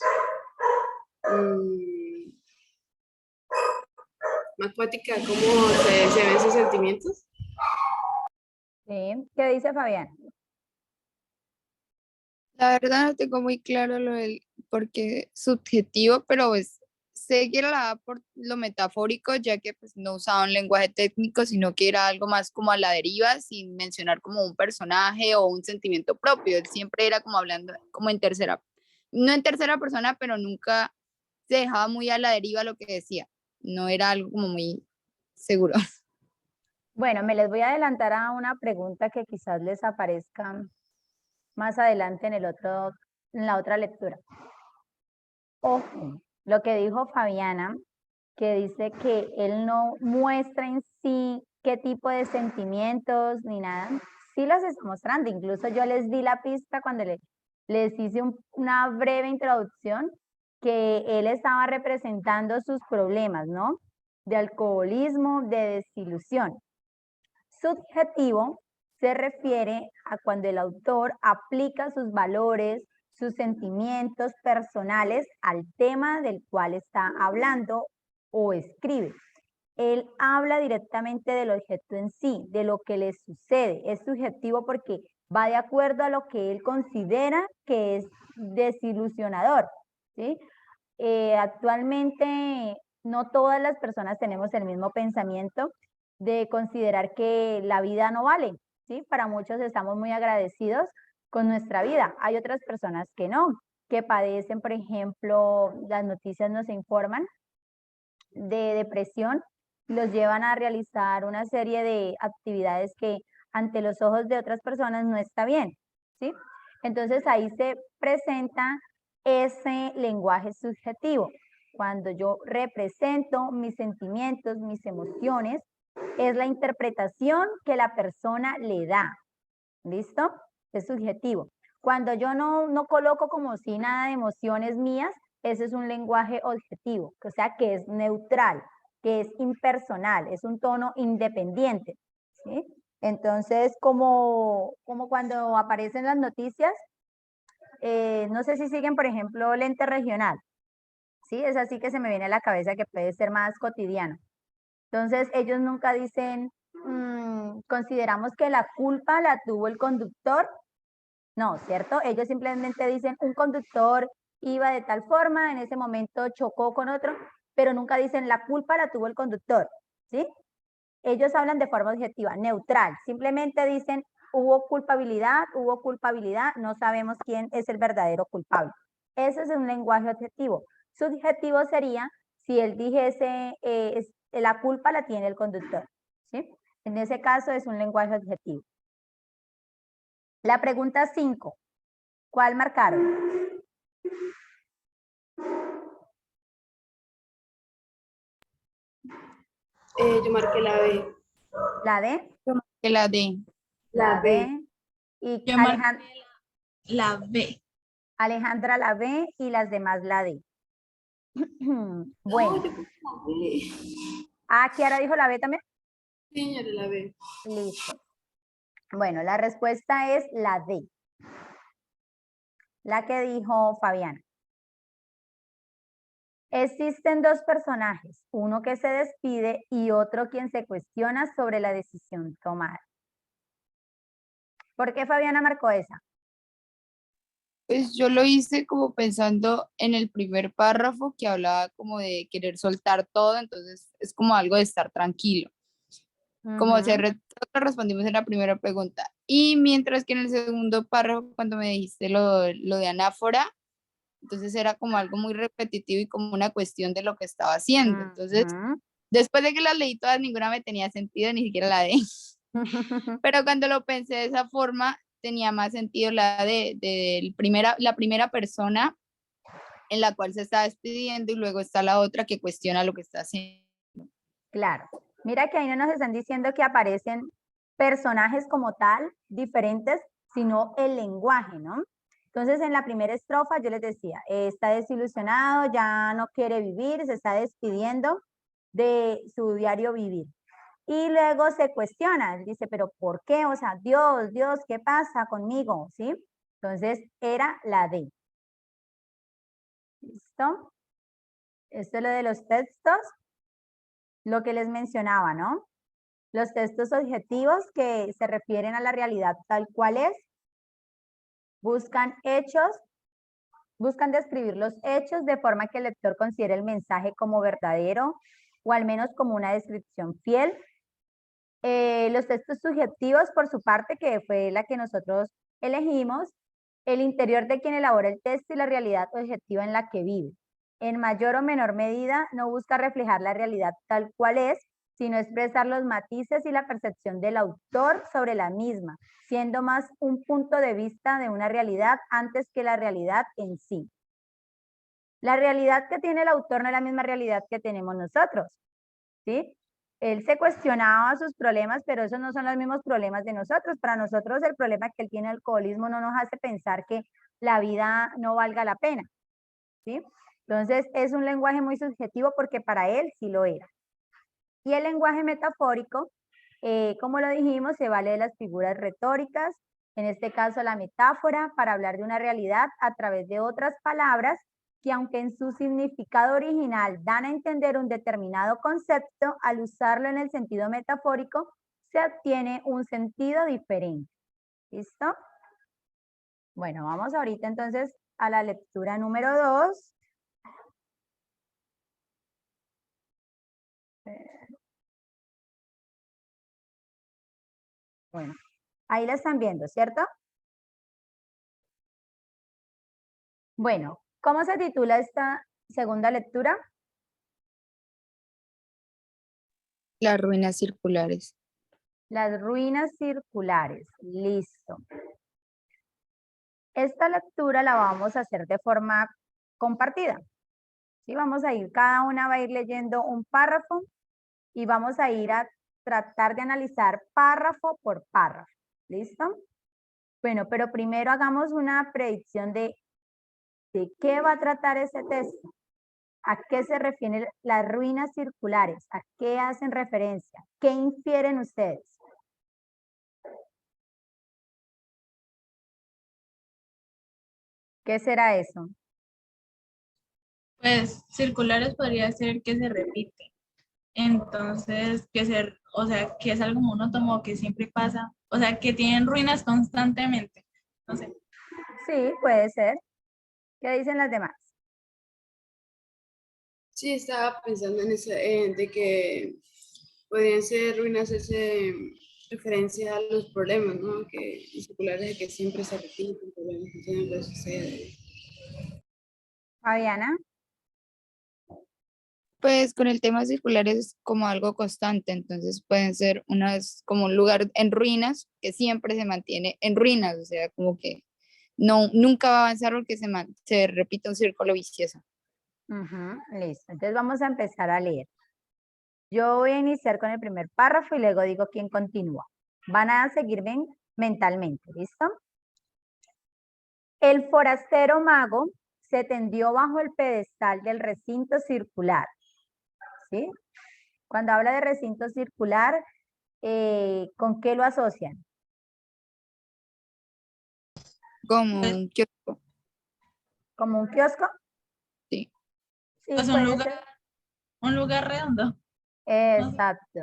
más poética cómo se ven sus sentimientos. ¿Sí? ¿Qué dice Fabiana? La verdad no tengo muy claro lo del porque subjetivo, pero pues sé que era la A por lo metafórico, ya que pues no usaba un lenguaje técnico, sino que era algo más como a la deriva, sin mencionar como un personaje o un sentimiento propio. Él siempre era como hablando como en tercera, no en tercera persona, pero nunca se dejaba muy a la deriva lo que decía. No era algo como muy seguro. Bueno, me les voy a adelantar a una pregunta que quizás les aparezca más adelante en la otra lectura. Ojo, lo que dijo Fabiana, que dice que él no muestra en sí qué tipo de sentimientos ni nada, sí los está mostrando. Incluso yo les di la pista cuando les hice una breve introducción, que él estaba representando sus problemas, ¿no? De alcoholismo, de desilusión. Subjetivo se refiere a cuando el autor aplica sus valores, sus sentimientos personales al tema del cual está hablando o escribe. Él habla directamente del objeto en sí, de lo que le sucede. Es subjetivo porque va de acuerdo a lo que él considera que es desilusionador, ¿sí? Actualmente no todas las personas tenemos el mismo pensamiento de considerar que la vida no vale, ¿sí? Para muchos estamos muy agradecidos con nuestra vida. Hay otras personas que no, que padecen, por ejemplo, las noticias nos informan de depresión, los llevan a realizar una serie de actividades que ante los ojos de otras personas no está bien, ¿sí? Entonces ahí se presenta ese lenguaje subjetivo. Cuando yo represento mis sentimientos, mis emociones, es la interpretación que la persona le da. ¿Listo? Es subjetivo. Cuando yo no coloco como si nada de emociones mías, ese es un lenguaje objetivo, o sea que es neutral, que es impersonal, es un tono independiente. ¿Sí? Entonces, como cuando aparecen las noticias, no sé si siguen, por ejemplo, Lente Regional. ¿Sí? Es así que se me viene a la cabeza que puede ser más cotidiano. Entonces, ellos nunca dicen, consideramos que la culpa la tuvo el conductor. No, ¿cierto? Ellos simplemente dicen, un conductor iba de tal forma, en ese momento chocó con otro, pero nunca dicen, la culpa la tuvo el conductor, ¿sí? Ellos hablan de forma objetiva, neutral. Simplemente dicen, hubo culpabilidad, no sabemos quién es el verdadero culpable. Ese es un lenguaje objetivo. Subjetivo sería si él dijese, la culpa la tiene el conductor, ¿sí? En ese caso es un lenguaje objetivo. La pregunta 5, ¿cuál marcaron? Yo marqué la B. La D. Que la D. La B. Y Yo marqué la B. Alejandra la B y las demás la D. Bueno. Ah, Kiara dijo la B también. Señora, la B. Listo. Bueno, la respuesta es la D. La que dijo Fabiana. Existen dos personajes, uno que se despide y otro quien se cuestiona sobre la decisión tomada. ¿Por qué Fabiana marcó esa? Pues yo lo hice como pensando en el primer párrafo que hablaba como de querer soltar todo, entonces es como algo de estar tranquilo. Como nosotros respondimos en la primera pregunta. Y mientras que en el segundo párrafo, cuando me dijiste lo de anáfora, entonces era como algo muy repetitivo y como una cuestión de lo que estaba haciendo. Entonces, después de que las leí todas, ninguna me tenía sentido, ni siquiera la de. Pero cuando lo pensé de esa forma, tenía más sentido la la primera persona en la cual se está despidiendo y luego está la otra que cuestiona lo que está haciendo. Claro. Mira que ahí no nos están diciendo que aparecen personajes como tal, diferentes, sino el lenguaje, ¿no? Entonces, en la primera estrofa yo les decía, está desilusionado, ya no quiere vivir, se está despidiendo de su diario vivir. Y luego se cuestiona, dice, pero ¿por qué? O sea, Dios, ¿qué pasa conmigo? ¿Sí? Entonces, era la D. ¿Listo? Esto es lo de los textos, lo que les mencionaba, ¿no? Los textos objetivos que se refieren a la realidad tal cual es, buscan describir los hechos de forma que el lector considere el mensaje como verdadero o al menos como una descripción fiel. Los textos subjetivos, por su parte, que fue la que nosotros elegimos, el interior de quien elabora el texto y la realidad objetiva en la que vive. En mayor o menor medida, no busca reflejar la realidad tal cual es, sino expresar los matices y la percepción del autor sobre la misma, siendo más un punto de vista de una realidad antes que la realidad en sí. La realidad que tiene el autor no es la misma realidad que tenemos nosotros, ¿sí? Él se cuestionaba sus problemas, pero esos no son los mismos problemas de nosotros. Para nosotros el problema que él tiene alcoholismo no nos hace pensar que la vida no valga la pena, ¿sí? Entonces es un lenguaje muy subjetivo porque para él sí lo era. Y el lenguaje metafórico, como lo dijimos, se vale de las figuras retóricas, en este caso la metáfora, para hablar de una realidad a través de otras palabras que aunque en su significado original dan a entender un determinado concepto, al usarlo en el sentido metafórico, se obtiene un sentido diferente. ¿Listo? Bueno, vamos ahorita entonces a la lectura número 2. Bueno, ahí la están viendo, ¿cierto? Bueno, ¿cómo se titula esta segunda lectura? Las ruinas circulares. Las ruinas circulares. Listo. Esta lectura la vamos a hacer de forma compartida. ¿Sí? Vamos a ir, cada una va a ir leyendo un párrafo y vamos a ir a tratar de analizar párrafo por párrafo. ¿Listo? Bueno, pero primero hagamos una predicción de qué va a tratar ese texto. ¿A qué se refieren las ruinas circulares? ¿A qué hacen referencia? ¿Qué infieren ustedes? ¿Qué será eso? Pues circulares podría ser que se repite. Entonces, o sea, que es algo monótono que siempre pasa. O sea, que tienen ruinas constantemente. No sé. Sí, puede ser. ¿Qué dicen las demás? Sí, estaba pensando en eso, de que podrían ser ruinas referencia a los problemas, ¿no? Que los circulares de que siempre se repiten, problemas que siempre suceden. Fabiana. Pues con el tema circular es como algo constante, entonces pueden ser como un lugar en ruinas que siempre se mantiene en ruinas, o sea, como que nunca va a avanzar porque se repite un círculo vicioso. Ujú, listo. Entonces vamos a empezar a leer. Yo voy a iniciar con el primer párrafo y luego digo quién continúa. Van a seguirme mentalmente, ¿listo? El forastero mago se tendió bajo el pedestal del recinto circular. ¿Sí? Cuando habla de recinto circular, ¿con qué lo asocian? Como Pues- un kiosco, ¿Como un kiosco? sí. Sí, Pues puede ser. un lugar redondo. No sé. Exacto.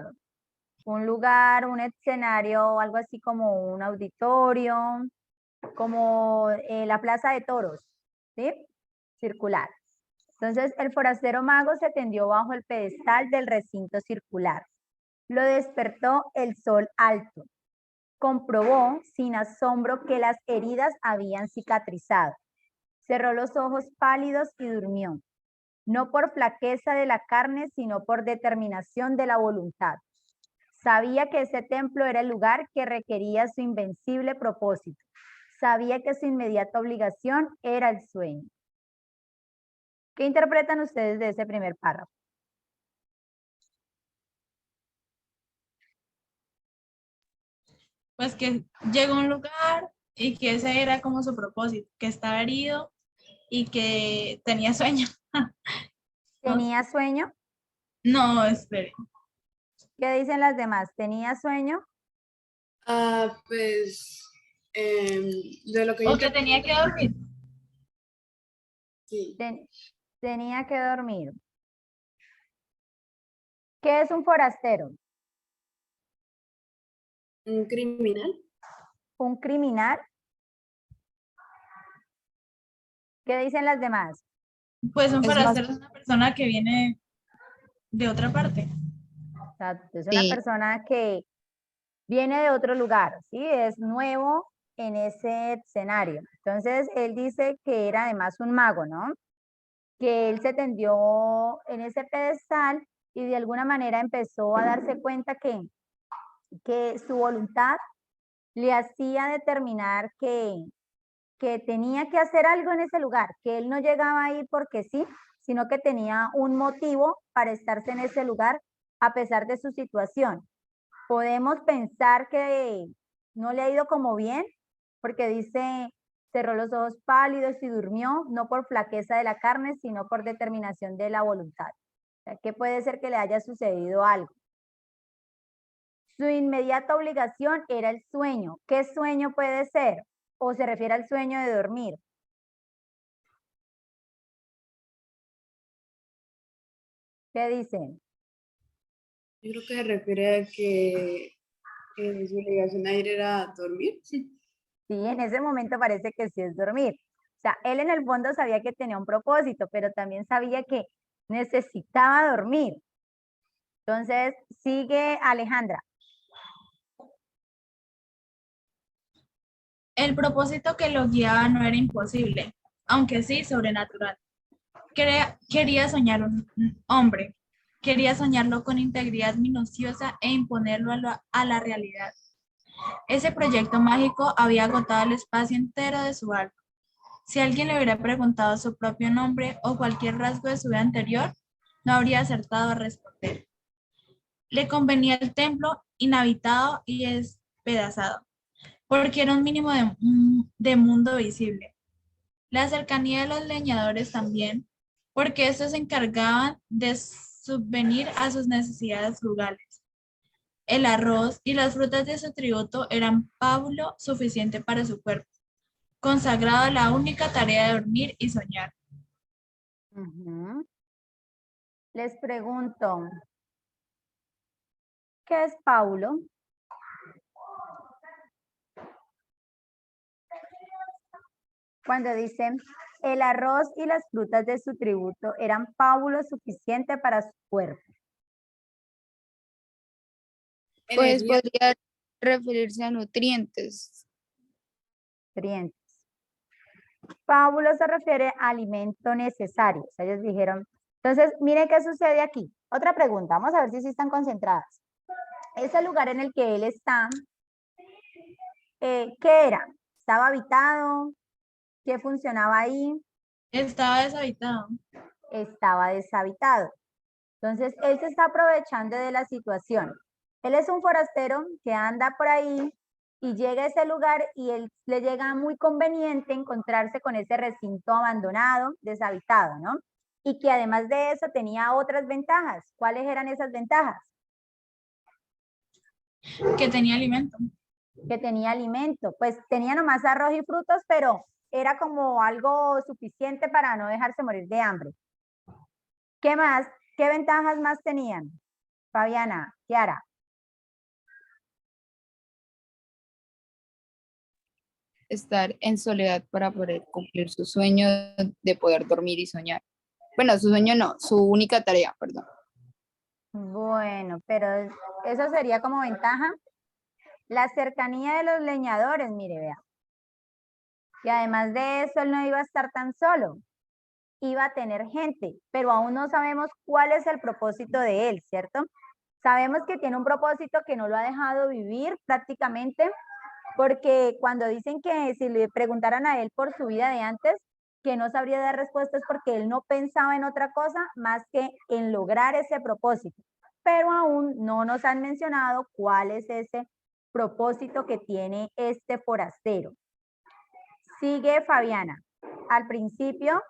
Un lugar, un escenario, algo así como un auditorio, como la plaza de toros, ¿sí? Circular. Entonces, el forastero mago se tendió bajo el pedestal del recinto circular. Lo despertó el sol alto. Comprobó sin asombro que las heridas habían cicatrizado. Cerró los ojos pálidos y durmió, no por flaqueza de la carne, sino por determinación de la voluntad. Sabía que ese templo era el lugar que requería su invencible propósito. Sabía que su inmediata obligación era el sueño. ¿Qué interpretan ustedes de ese primer párrafo? Pues que llegó a un lugar y que ese era como su propósito, que estaba herido y que tenía sueño. No, ¿Tenía sueño? no, espere. ¿Qué dicen las demás? ¿Tenía sueño? Pues, de lo que yo O que tenía que dormir. sí, Tenía que dormir. ¿Qué es un forastero? un criminal. ¿Un criminal? ¿Qué dicen las demás? Pues un Es más, forastero es una persona que viene de otra parte. Exacto, es una sí, persona que viene de otro lugar, ¿sí? Es nuevo en ese escenario. Entonces, él dice que era además un mago, ¿no? Que él se tendió en ese pedestal y de alguna manera empezó a darse cuenta que su voluntad le hacía determinar que tenía que hacer algo en ese lugar, que él no llegaba ahí porque sí, sino que tenía un motivo para estarse en ese lugar a pesar de su situación. Podemos pensar que no le ha ido como bien, porque dice, cerró los ojos pálidos y durmió, no por flaqueza de la carne, sino por determinación de la voluntad. O sea, que puede ser que le haya sucedido algo. Su inmediata obligación era el sueño. ¿Qué sueño puede ser? ¿O se refiere al sueño de dormir? ¿Qué dicen? Yo creo que se refiere a que su obligación a ir era dormir. Sí. Sí, en ese momento parece que sí es dormir. O sea, él en el fondo sabía que tenía un propósito, pero también sabía que necesitaba dormir. Entonces, sigue Alejandra. El propósito que lo guiaba no era imposible, aunque sí sobrenatural. Quería soñar un hombre, quería soñarlo con integridad minuciosa e imponerlo a la realidad. Ese proyecto mágico había agotado el espacio entero de su alma. Si alguien le hubiera preguntado su propio nombre o cualquier rasgo de su vida anterior, no habría acertado a responder. Le convenía el templo inhabitado y despedazado, porque era un mínimo de mundo visible. La cercanía de los leñadores también, porque estos se encargaban de subvenir a sus necesidades frugales. El arroz y las frutas de su tributo eran pábulo suficiente para su cuerpo, consagrado a la única tarea de dormir y soñar. Ujú. Les pregunto, ¿qué es Paulo? Cuando dicen, el arroz y las frutas de su tributo eran pábulo suficiente para su cuerpo. pues Energía. referirse a nutrientes. Nutrientes. Fábulo se refiere a alimento necesario. Ellos dijeron. Entonces, miren qué sucede aquí. Otra pregunta. Vamos a ver si sí están concentradas. Ese lugar en el que él está, ¿qué era? ¿Estaba habitado? ¿Qué funcionaba ahí? Estaba deshabitado. Estaba deshabitado. Entonces, él se está aprovechando de la situación. Él es un forastero que anda por ahí y llega a ese lugar y él le llega muy conveniente encontrarse con ese recinto abandonado, deshabitado, ¿no? Y que además de eso tenía otras ventajas. ¿Cuáles eran esas ventajas? Que tenía alimento. Que tenía alimento. Pues tenía nomás arroz y frutos, pero era como algo suficiente para no dejarse morir de hambre. ¿Qué más? ¿Qué ventajas más tenían? Fabiana, Kiara. Estar en soledad para poder cumplir su sueño de poder dormir y soñar. Bueno, su sueño no, su única tarea, perdón. Bueno, pero eso sería como ventaja. La cercanía de los leñadores, mire, vea. Y además de eso, él no iba a estar tan solo. Iba a tener gente, pero aún no sabemos cuál es el propósito de él, ¿cierto? Sabemos que tiene un propósito que no lo ha dejado vivir prácticamente, porque cuando dicen que si le preguntaran a él por su vida de antes, que no sabría dar respuestas porque él no pensaba en otra cosa más que en lograr ese propósito. Pero aún no nos han mencionado cuál es ese propósito que tiene este forastero. Sigue Fabiana. Al principio,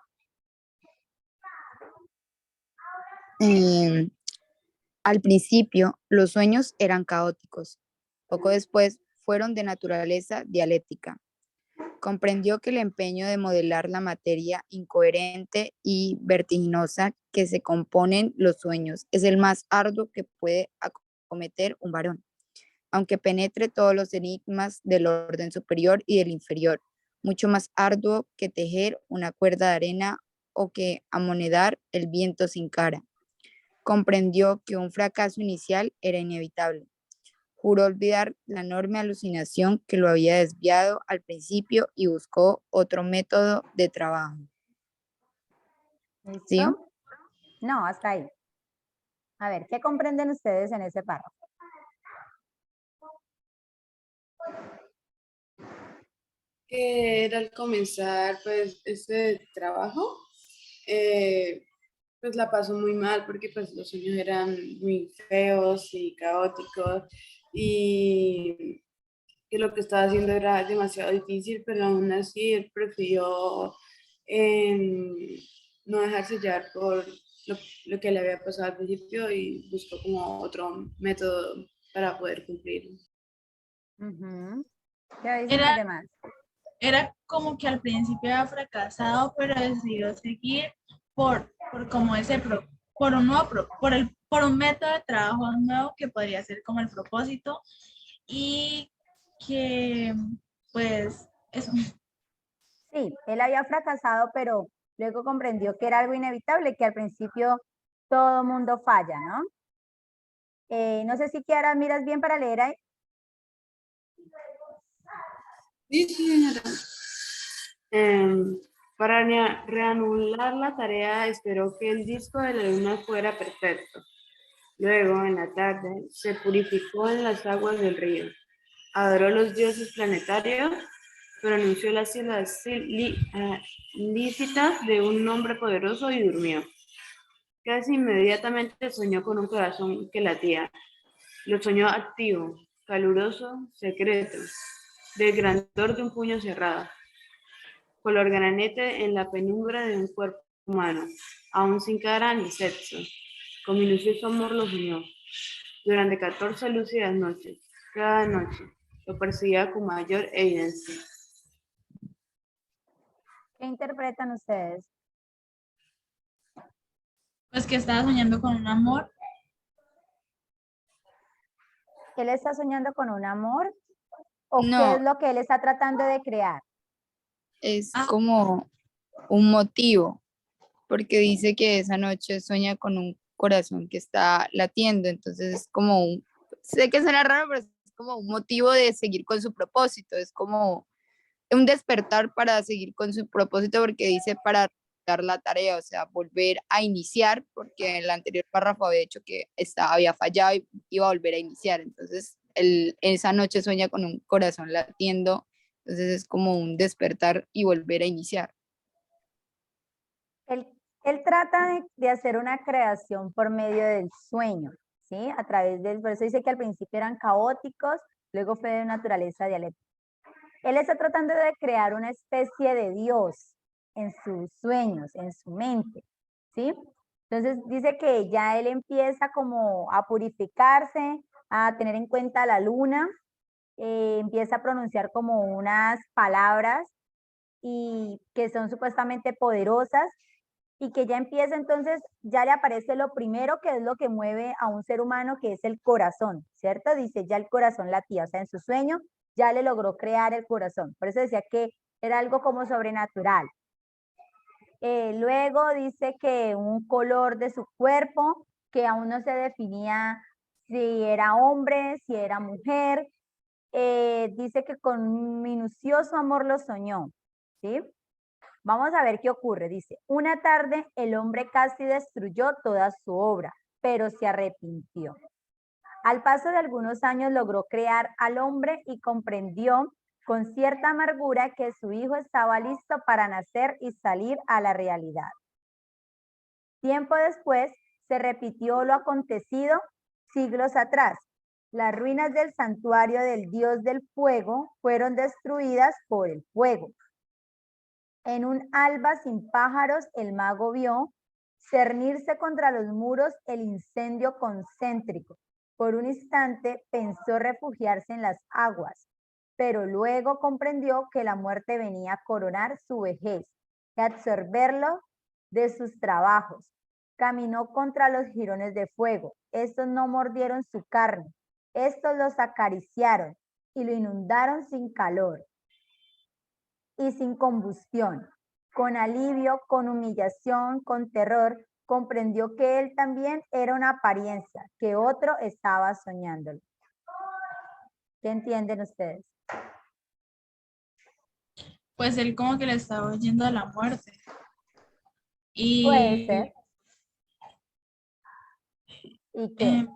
Al principio, los sueños eran caóticos. Poco después, fueron de naturaleza dialéctica. Comprendió que el empeño de modelar la materia incoherente y vertiginosa que se componen los sueños es el más arduo que puede acometer un varón, aunque penetre todos los enigmas del orden superior y del inferior, mucho más arduo que tejer una cuerda de arena o que amonedar el viento sin cara. Comprendió que un fracaso inicial era inevitable. Juró olvidar la enorme alucinación que lo había desviado al principio y buscó otro método de trabajo. ¿listo? ¿Sí? No, hasta ahí. A ver, ¿qué comprenden ustedes en ese párrafo? Que él al comenzar pues este trabajo, pues la pasó muy mal porque pues los sueños eran muy feos y caóticos y que lo que estaba haciendo era demasiado difícil, pero aún así él prefirió no dejarse llevar por lo que le había pasado al principio y buscó como otro método para poder cumplir. ¿Qué dicen los demás? Era como que al principio había fracasado, pero decidió seguir por como por un nuevo, por un método de trabajo nuevo que podría ser como el propósito y que pues eso. Sí, él había fracasado, pero luego comprendió que era algo inevitable, que al principio todo mundo falla, ¿no? No sé si Kiara miras bien para leer ahí. Sí, señora. Para reanudar la tarea, esperó que el disco de la luna fuera perfecto. Luego, en la tarde, se purificó en las aguas del río. Adoró a los dioses planetarios, pronunció las sílabas lícitas de un nombre poderoso y durmió. Casi inmediatamente soñó con un corazón que latía. Lo soñó activo, caluroso, secreto, del grandor de un puño cerrado. Color granete en la penumbra de un cuerpo humano, aún sin cara ni sexo. Con minucioso amor lo soñó. Durante 14 lúcidas noches, cada noche, lo perseguía con mayor evidencia. ¿Qué interpretan ustedes? Pues que estaba soñando con un amor. ¿Él está soñando con un amor? ¿O qué No, es lo que él está tratando de crear? es Ah. como un motivo, porque dice que esa noche sueña con un corazón que está latiendo, entonces es como sé que suena raro, pero es como un motivo de seguir con su propósito, es como un despertar para seguir con su propósito porque dice para dar la tarea, o sea, volver a iniciar, porque en el anterior párrafo había dicho que había fallado y iba a volver a iniciar, entonces esa noche sueña con un corazón latiendo, entonces es como un despertar y volver a iniciar. Él trata de hacer una creación por medio del sueño, ¿sí? A través del, por eso dice que al principio eran caóticos, luego fue de naturaleza dialéctica. Él está tratando de crear una especie de Dios en sus sueños, en su mente, ¿sí? Entonces dice que ya él empieza como a purificarse, a tener en cuenta la luna, empieza a pronunciar como unas palabras y que son supuestamente poderosas y que ya empieza entonces, ya le aparece lo primero que es lo que mueve a un ser humano, que es el corazón, ¿cierto? Dice, ya el corazón latía, o sea, en su sueño ya le logró crear el corazón. Por eso decía que era algo como sobrenatural. Luego dice que un color de su cuerpo, que aún no se definía si era hombre, si era mujer. Dice que con minucioso amor lo soñó, ¿sí? Vamos a ver qué ocurre. Dice, una tarde el hombre casi destruyó toda su obra, pero se arrepintió. Al paso de algunos años logró crear al hombre y comprendió con cierta amargura que su hijo estaba listo para nacer y salir a la realidad. Tiempo después se repitió lo acontecido siglos atrás. Las ruinas del santuario del dios del fuego fueron destruidas por el fuego. En un alba sin pájaros, el mago vio cernirse contra los muros el incendio concéntrico. Por un instante pensó refugiarse en las aguas, pero luego comprendió que la muerte venía a coronar su vejez y absorberlo de sus trabajos. Caminó contra los jirones de fuego. Estos no mordieron su carne. Estos los acariciaron y lo inundaron sin calor y sin combustión. Con alivio, con humillación, con terror, comprendió que él también era una apariencia, que otro estaba soñándolo. ¿Qué entienden ustedes? Pues él como que le estaba oyendo a la muerte. Puede Y ser. ¿Y qué?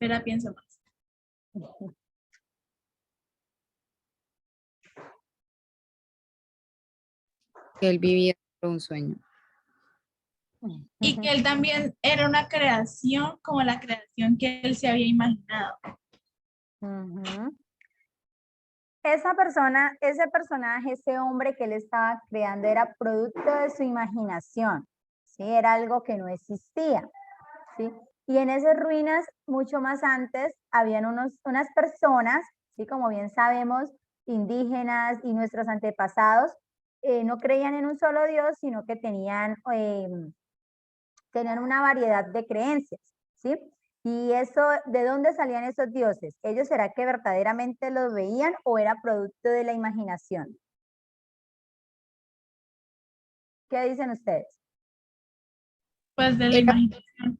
espera, pienso más. Que él vivía un sueño. Y que él también era una creación como la creación que él se había imaginado. Esa persona, ese personaje, ese hombre que él estaba creando era producto de su imaginación, ¿sí? Era algo que no existía, ¿sí? Y en esas ruinas, mucho más antes, habían unas personas, ¿sí? Como bien sabemos, indígenas y nuestros antepasados, no creían en un solo Dios, sino que tenían una variedad de creencias, ¿sí? Y eso, ¿de dónde salían esos dioses? ¿Ellos será que verdaderamente los veían o era producto de la imaginación? ¿Qué dicen ustedes? Pues de la imaginación.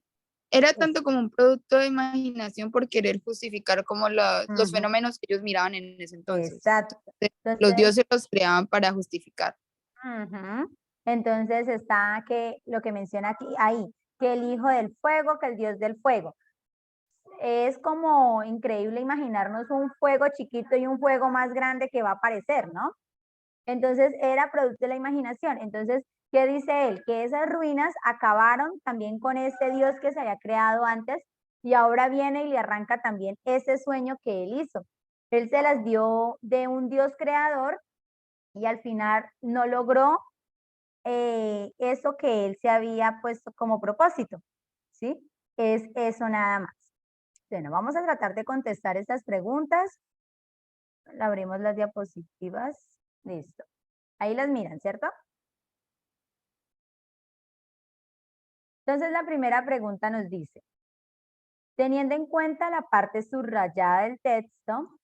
Era tanto como un producto de imaginación por querer justificar como los fenómenos que ellos miraban en ese entonces. Exacto. Entonces, los dioses los creaban para justificar. Entonces está que lo que menciona aquí, ahí, que el hijo del fuego, que el dios del fuego. Es como increíble imaginarnos un fuego chiquito y un fuego más grande que va a aparecer, ¿no? Entonces era producto de la imaginación. Entonces, ¿qué dice él? Que esas ruinas acabaron también con ese Dios que se había creado antes y ahora viene y le arranca también ese sueño que él hizo. Él se las dio de un Dios creador y al final no logró eso que él se había puesto como propósito, ¿sí? Es eso nada más. Bueno, vamos a tratar de contestar estas preguntas. Abrimos las diapositivas. Listo. Ahí las miran, ¿cierto? Entonces la primera pregunta nos dice, teniendo en cuenta la parte subrayada del texto,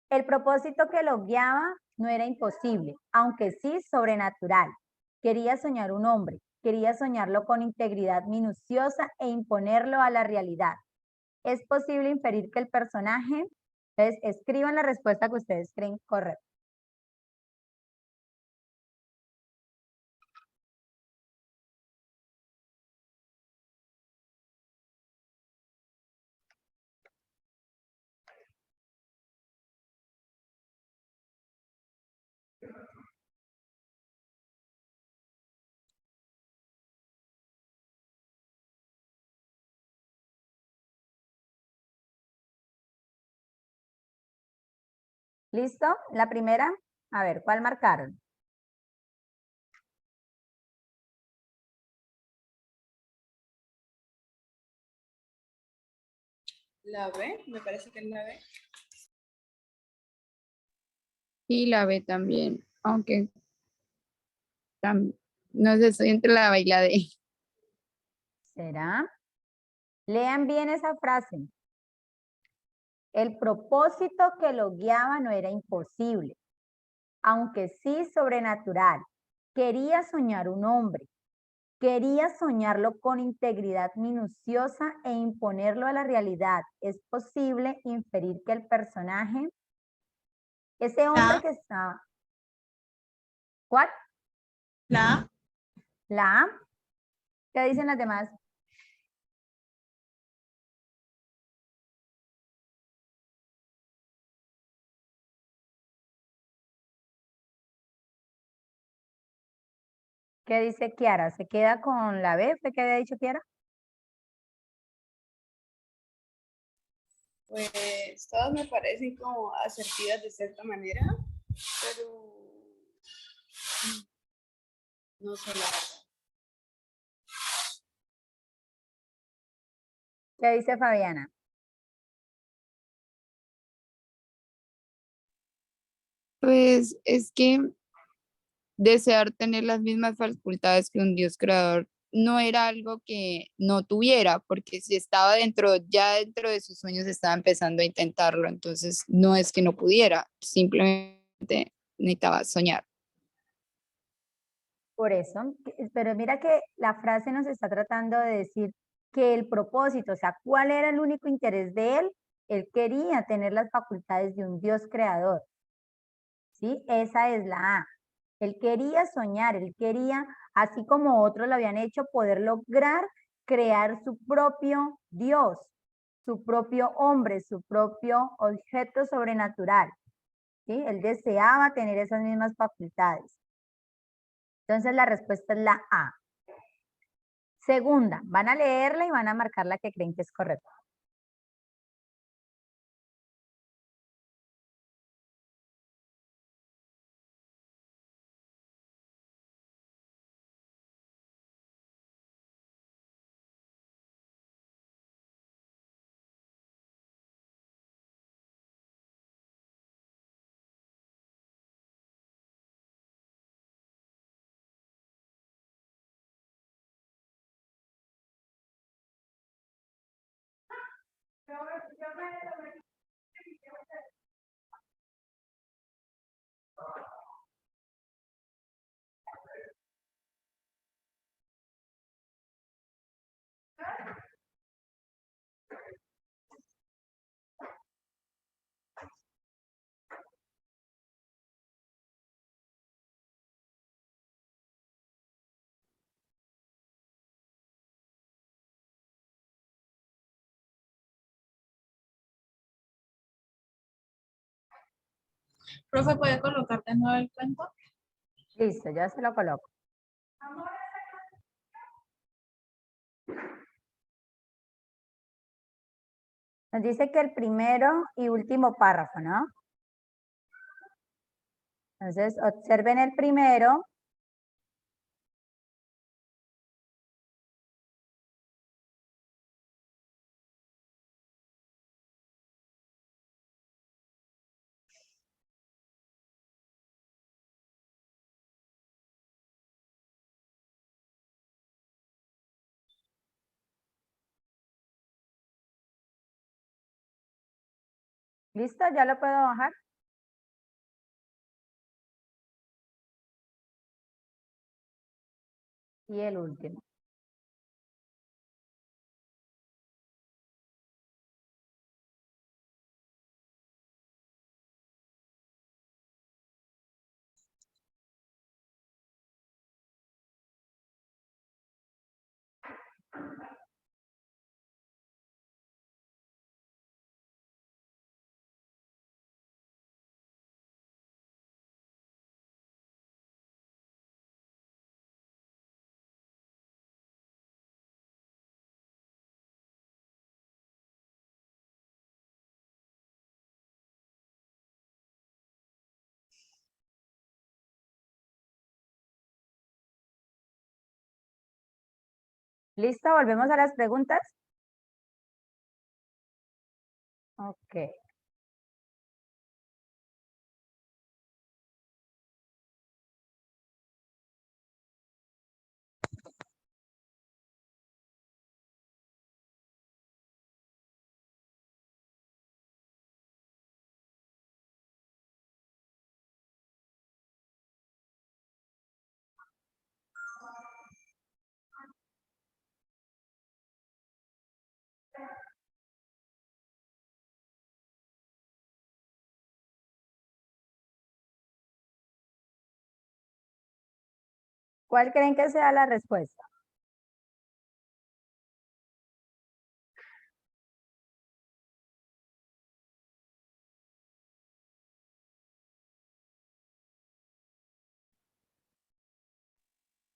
el propósito que lo guiaba no era imposible, aunque sí sobrenatural. Quería soñar un hombre, quería soñarlo con integridad minuciosa e imponerlo a la realidad. ¿Es posible inferir que el personaje? Entonces, escriban la respuesta que ustedes creen correcta. ¿Listo? La primera, a ver, ¿cuál marcaron? La B, me parece que es la B. Y la B también, aunque no sé, estoy entre la B y la D. ¿Será? Lean bien esa frase. El propósito que lo guiaba no era imposible, aunque sí sobrenatural. Quería soñar un hombre. Quería soñarlo con integridad minuciosa e imponerlo a la realidad. Es posible inferir que el personaje, ese hombre La, que está... ¿Cuál? la, La A. ¿Qué dicen las demás? ¿Qué dice Kiara? ¿Se queda con la B? ¿Fue que había dicho Kiara? Pues todas me parecen como asertivas de cierta manera, pero no sé la verdad. ¿Qué dice Fabiana? Pues es que desear tener las mismas facultades que un Dios creador no era algo que no tuviera, porque si estaba dentro, ya dentro de sus sueños estaba empezando a intentarlo, entonces no es que no pudiera, simplemente necesitaba soñar. Por eso, pero mira que la frase nos está tratando de decir que el propósito, o sea, ¿cuál era el único interés de él? Él quería tener las facultades de un Dios creador, ¿sí? Esa es la A. Él quería soñar, él quería, así como otros lo habían hecho, poder lograr crear su propio Dios, su propio hombre, su propio objeto sobrenatural, ¿sí? Él deseaba tener esas mismas facultades. Entonces la respuesta es la A. Segunda, van a leerla y van a marcar la que creen que es correcta. profe, ¿puede colocar de nuevo el cuento? Listo, ya se lo coloco. Nos dice que el primero y último párrafo, ¿no? Entonces, observen el primero. ¿Listo? ¿Ya lo puedo bajar? Y el último. ¿Listo? ¿Volvemos a las preguntas? Ok. ¿Cuál creen que sea la respuesta?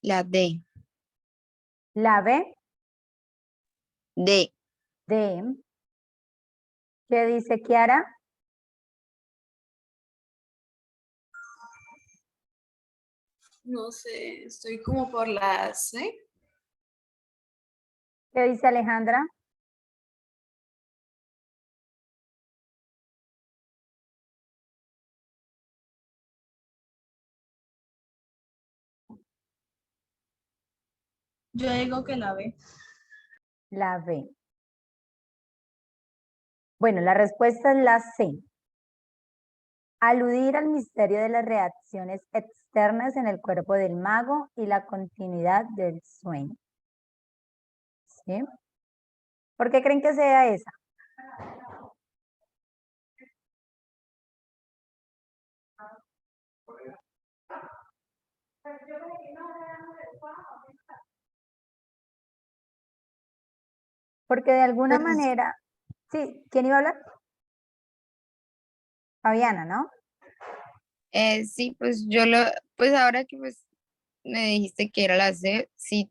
La D. La B, D. D. ¿Qué dice Kiara? No sé, estoy como por la C. ¿Qué dice Alejandra? Yo digo que la B. La B. Bueno, la respuesta es la C. Aludir al misterio de las reacciones externas en el cuerpo del mago y la continuidad del sueño. ¿Sí? ¿Por qué creen que sea esa? Porque de alguna Pues, manera, sí, ¿quién iba a hablar? Fabiana, ¿no? sí, pues pues ahora que pues me dijiste que era la C, sí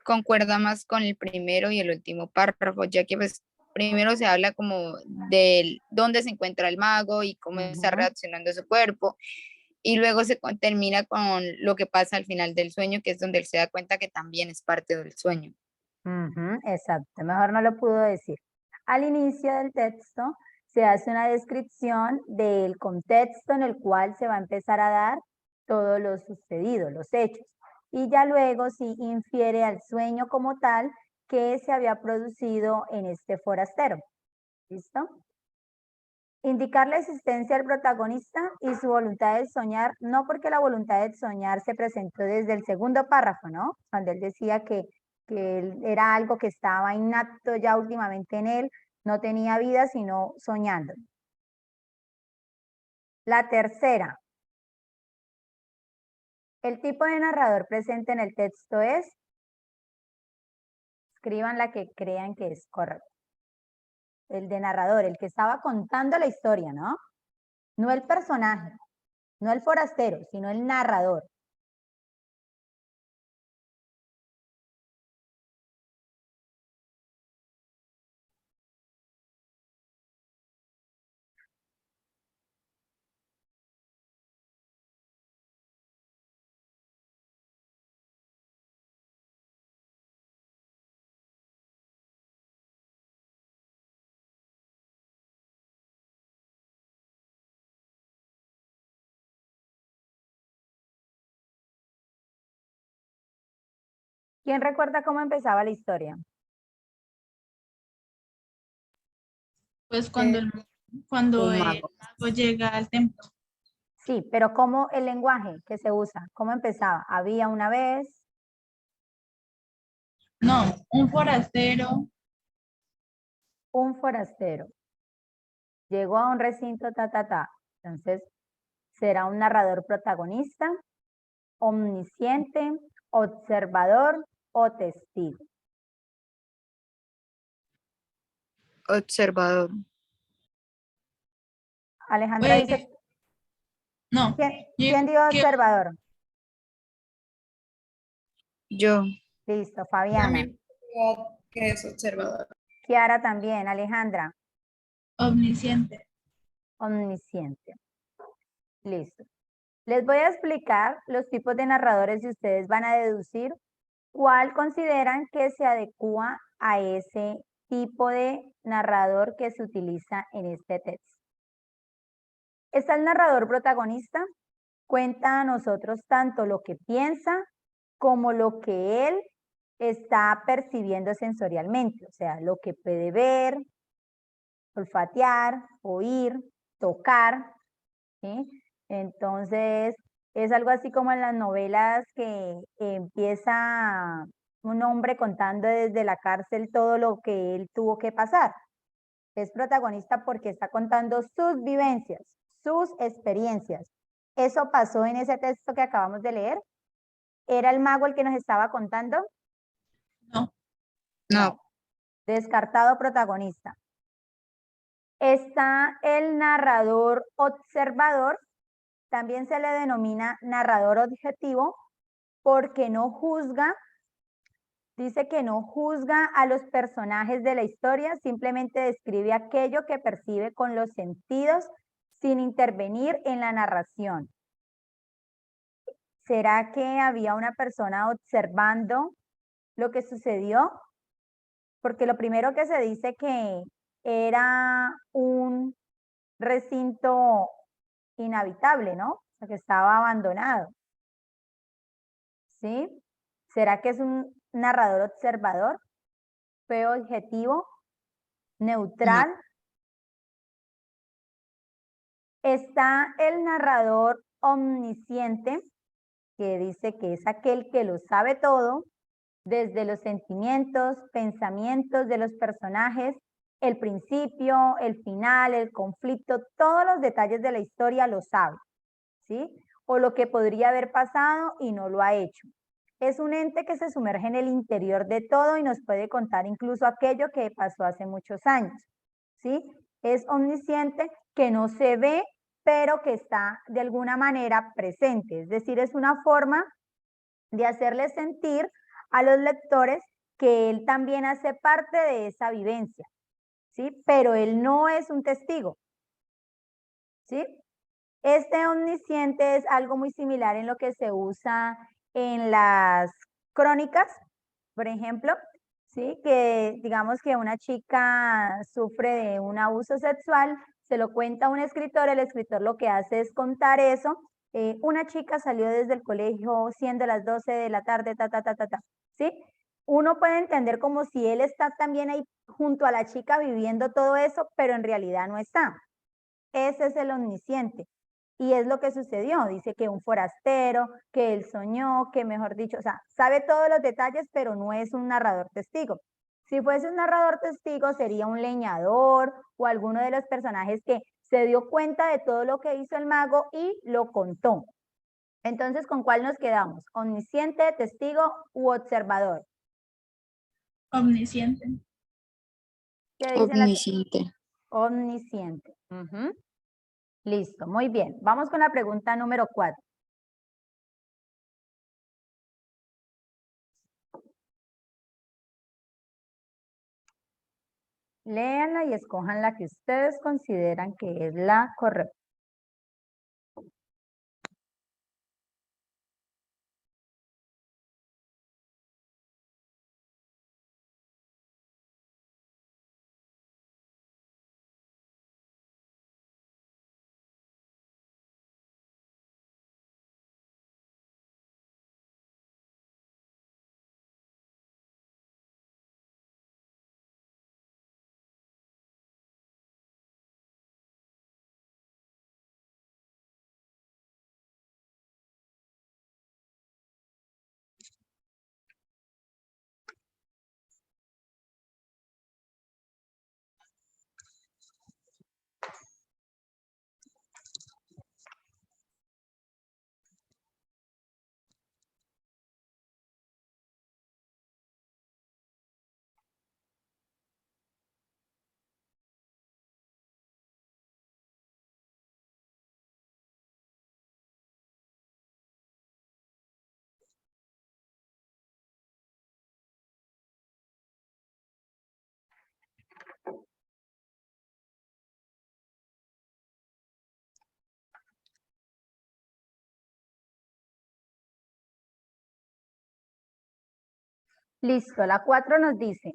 concuerda más con el primero y el último párrafo, ya que pues primero se habla como de dónde se encuentra el mago y cómo está Ujú, reaccionando su cuerpo, y luego termina con lo que pasa al final del sueño, que es donde él se da cuenta que también es parte del sueño. ujú, exacto, mejor no lo pudo decir. Al inicio del texto se hace una descripción del contexto en el cual se va a empezar a dar todo lo sucedido, los hechos. Y ya luego sí infiere al sueño como tal que se había producido en este forastero. ¿Listo? Indicar la existencia del protagonista y su voluntad de soñar, no porque la voluntad de soñar se presentó desde el segundo párrafo, ¿no? Cuando él decía que era algo que estaba innato ya últimamente en él, no tenía vida sino soñando. La tercera, el tipo de narrador presente en el texto es, escriban la que crean que es correcta. El de narrador, el que estaba contando la historia, ¿no? No el personaje, no el forastero, sino el narrador. ¿Quién recuerda cómo empezaba la historia? Pues cuando Un el mago. mago llega al templo. Sí, pero ¿cómo el lenguaje que se usa? ¿Cómo empezaba? Había una vez, No, un forastero. un forastero. Llegó a un recinto, ta, ta, ta. Entonces, será un narrador protagonista, omnisciente, observador o testigo. Observador. Alejandra Pues, dice, no, ¿quién, yo quién digo dio que observador? Yo. Listo, Fabiana. También creo que es observador. Kiara también, Alejandra, omnisciente. omnisciente. Listo. Les voy a explicar los tipos de narradores y ustedes van a deducir ¿Cuál consideran que se adecua a ese tipo de narrador que se utiliza en este texto? Está el narrador protagonista, cuenta a nosotros tanto lo que piensa como lo que él está percibiendo sensorialmente, o sea, lo que puede ver, olfatear, oír, tocar, ¿sí? Entonces, es algo así como en las novelas que empieza un hombre contando desde la cárcel todo lo que él tuvo que pasar. Es protagonista porque está contando sus vivencias, sus experiencias. ¿Eso pasó en ese texto que acabamos de leer? ¿Era el mago el que nos estaba contando? No. No, Descartado protagonista. Está el narrador observador, también se le denomina narrador objetivo porque no juzga, dice que no juzga a los personajes de la historia, simplemente describe aquello que percibe con los sentidos sin intervenir en la narración. ¿Será que había una persona observando lo que sucedió? Porque lo primero que se dice que era un recinto inhabitable, ¿no? O sea, que estaba abandonado. ¿Sí? ¿Será que es un narrador observador? ¿Fue objetivo? ¿Neutral? Está el narrador omnisciente, que dice que es aquel que lo sabe todo, desde los sentimientos, pensamientos de los personajes, el principio, el final, el conflicto, todos los detalles de la historia lo sabe, ¿sí? O lo que podría haber pasado y no lo ha hecho. Es un ente que se sumerge en el interior de todo y nos puede contar incluso aquello que pasó hace muchos años, ¿sí? Es omnisciente, que no se ve, pero que está de alguna manera presente. Es decir, es una forma de hacerle sentir a los lectores que él también hace parte de esa vivencia, ¿sí? Pero él no es un testigo, ¿sí? Este omnisciente es algo muy similar en lo que se usa en las crónicas, por ejemplo, ¿sí? Que digamos que una chica sufre de un abuso sexual, se lo cuenta a un escritor, el escritor lo que hace es contar eso. Una chica salió desde el colegio siendo las 12 de la tarde, ¿sí? Uno puede entender como si él está también ahí junto a la chica viviendo todo eso, pero en realidad no está. Ese es el omnisciente. Y es lo que sucedió, dice que un forastero, que él soñó, que mejor dicho, o sea, sabe todos los detalles, pero no es un narrador testigo. Si fuese un narrador testigo, sería un leñador o alguno de los personajes que se dio cuenta de todo lo que hizo el mago y lo contó. Entonces, ¿con cuál nos quedamos? ¿Omnisciente, testigo u observador? Omnisciente. ¿Qué dicen las omnisciente. omnisciente? Listo, muy bien. Vamos con la pregunta número 4. Léanla y escojan la que ustedes consideran que es la correcta. Listo, la 4 nos dice,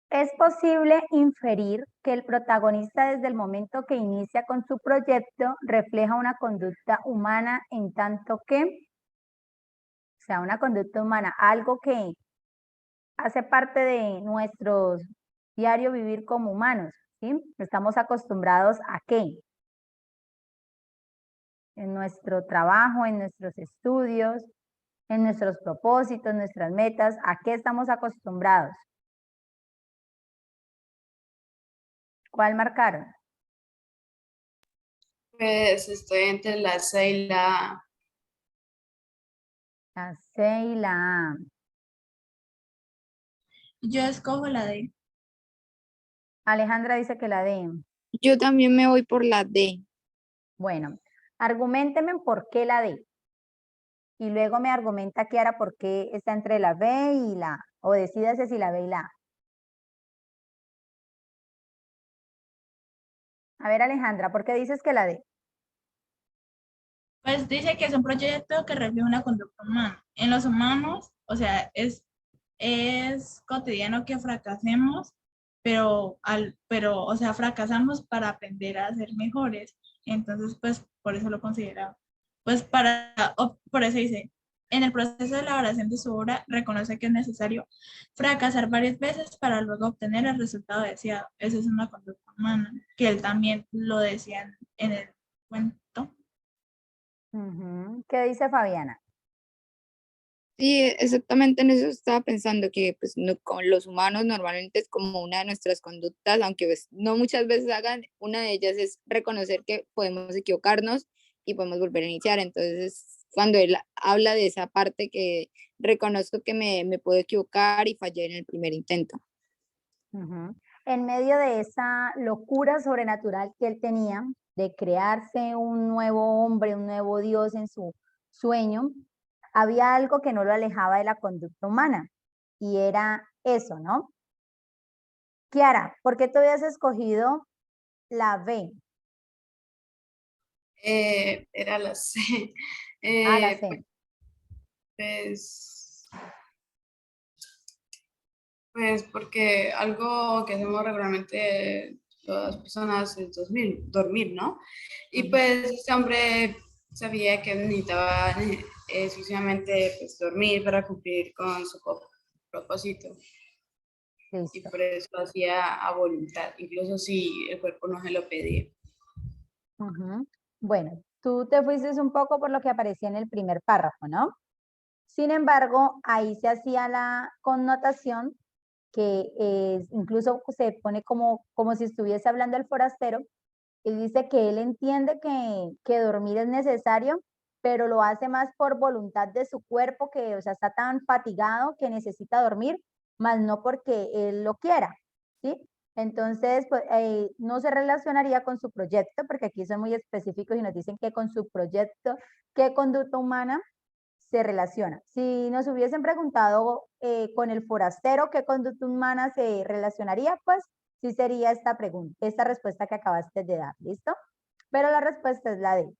es posible inferir que el protagonista desde el momento que inicia con su proyecto refleja una conducta humana en tanto que, o sea, una conducta humana, algo que hace parte de nuestro diario vivir como humanos, ¿sí? Estamos acostumbrados a qué, en nuestro trabajo, en nuestros estudios, en nuestros propósitos, nuestras metas, ¿a qué estamos acostumbrados? ¿Cuál marcaron? Pues estoy entre la C y la A. La C y la A. Yo escojo la D. Alejandra dice que la D. Yo también me voy por la D. Bueno, arguménteme por qué la D. Y luego me argumenta Kiara por qué está entre la B y la A. O decídase si la B y la A. A ver, Alejandra, ¿por qué dices que la D? Pues dice que es un proyecto que refleja una conducta humana. En los humanos, o sea, es cotidiano que fracasemos, pero, o sea, fracasamos para aprender a ser mejores. Entonces, pues, por eso lo considera. Pues, por eso dice, en el proceso de elaboración de su obra, reconoce que es necesario fracasar varias veces para luego obtener el resultado deseado. Esa es una conducta humana, que él también lo decía en el cuento. ¿Qué dice Fabiana? Sí, exactamente en eso estaba pensando, que pues con los humanos normalmente es como una de nuestras conductas, aunque pues, no muchas veces hagan, una de ellas es reconocer que podemos equivocarnos y podemos volver a iniciar. Entonces, cuando él habla de esa parte que reconozco que me puedo equivocar y fallé en el primer intento. En medio de esa locura sobrenatural que él tenía de crearse un nuevo hombre, un nuevo Dios en su sueño, había algo que no lo alejaba de la conducta humana y era eso, ¿no? Kiara, ¿por qué tú habías escogido la B? Era la C. La C. Pues, pues porque algo que hacemos regularmente las personas es dormir, ¿no? Y pues este hombre sabía que necesitaba exclusivamente pues, dormir para cumplir con su propósito. Y Listo. por eso lo hacía a voluntad, incluso si el cuerpo no se lo pedía. Bueno, tú te fuiste un poco por lo que aparecía en el primer párrafo, ¿no? Sin embargo, ahí se hacía la connotación que incluso se pone como si estuviese hablando el forastero, y dice que él entiende que dormir es necesario, pero lo hace más por voluntad de su cuerpo, que, o sea, está tan fatigado que necesita dormir, más no porque él lo quiera, ¿sí? Entonces, pues, no se relacionaría con su proyecto, porque aquí son muy específicos y nos dicen que con su proyecto, ¿qué conducta humana se relaciona? Si nos hubiesen preguntado con el forastero qué conducta humana se relacionaría, pues sí sería esta pregunta, esta respuesta que acabaste de dar, ¿listo? Pero la respuesta es la D.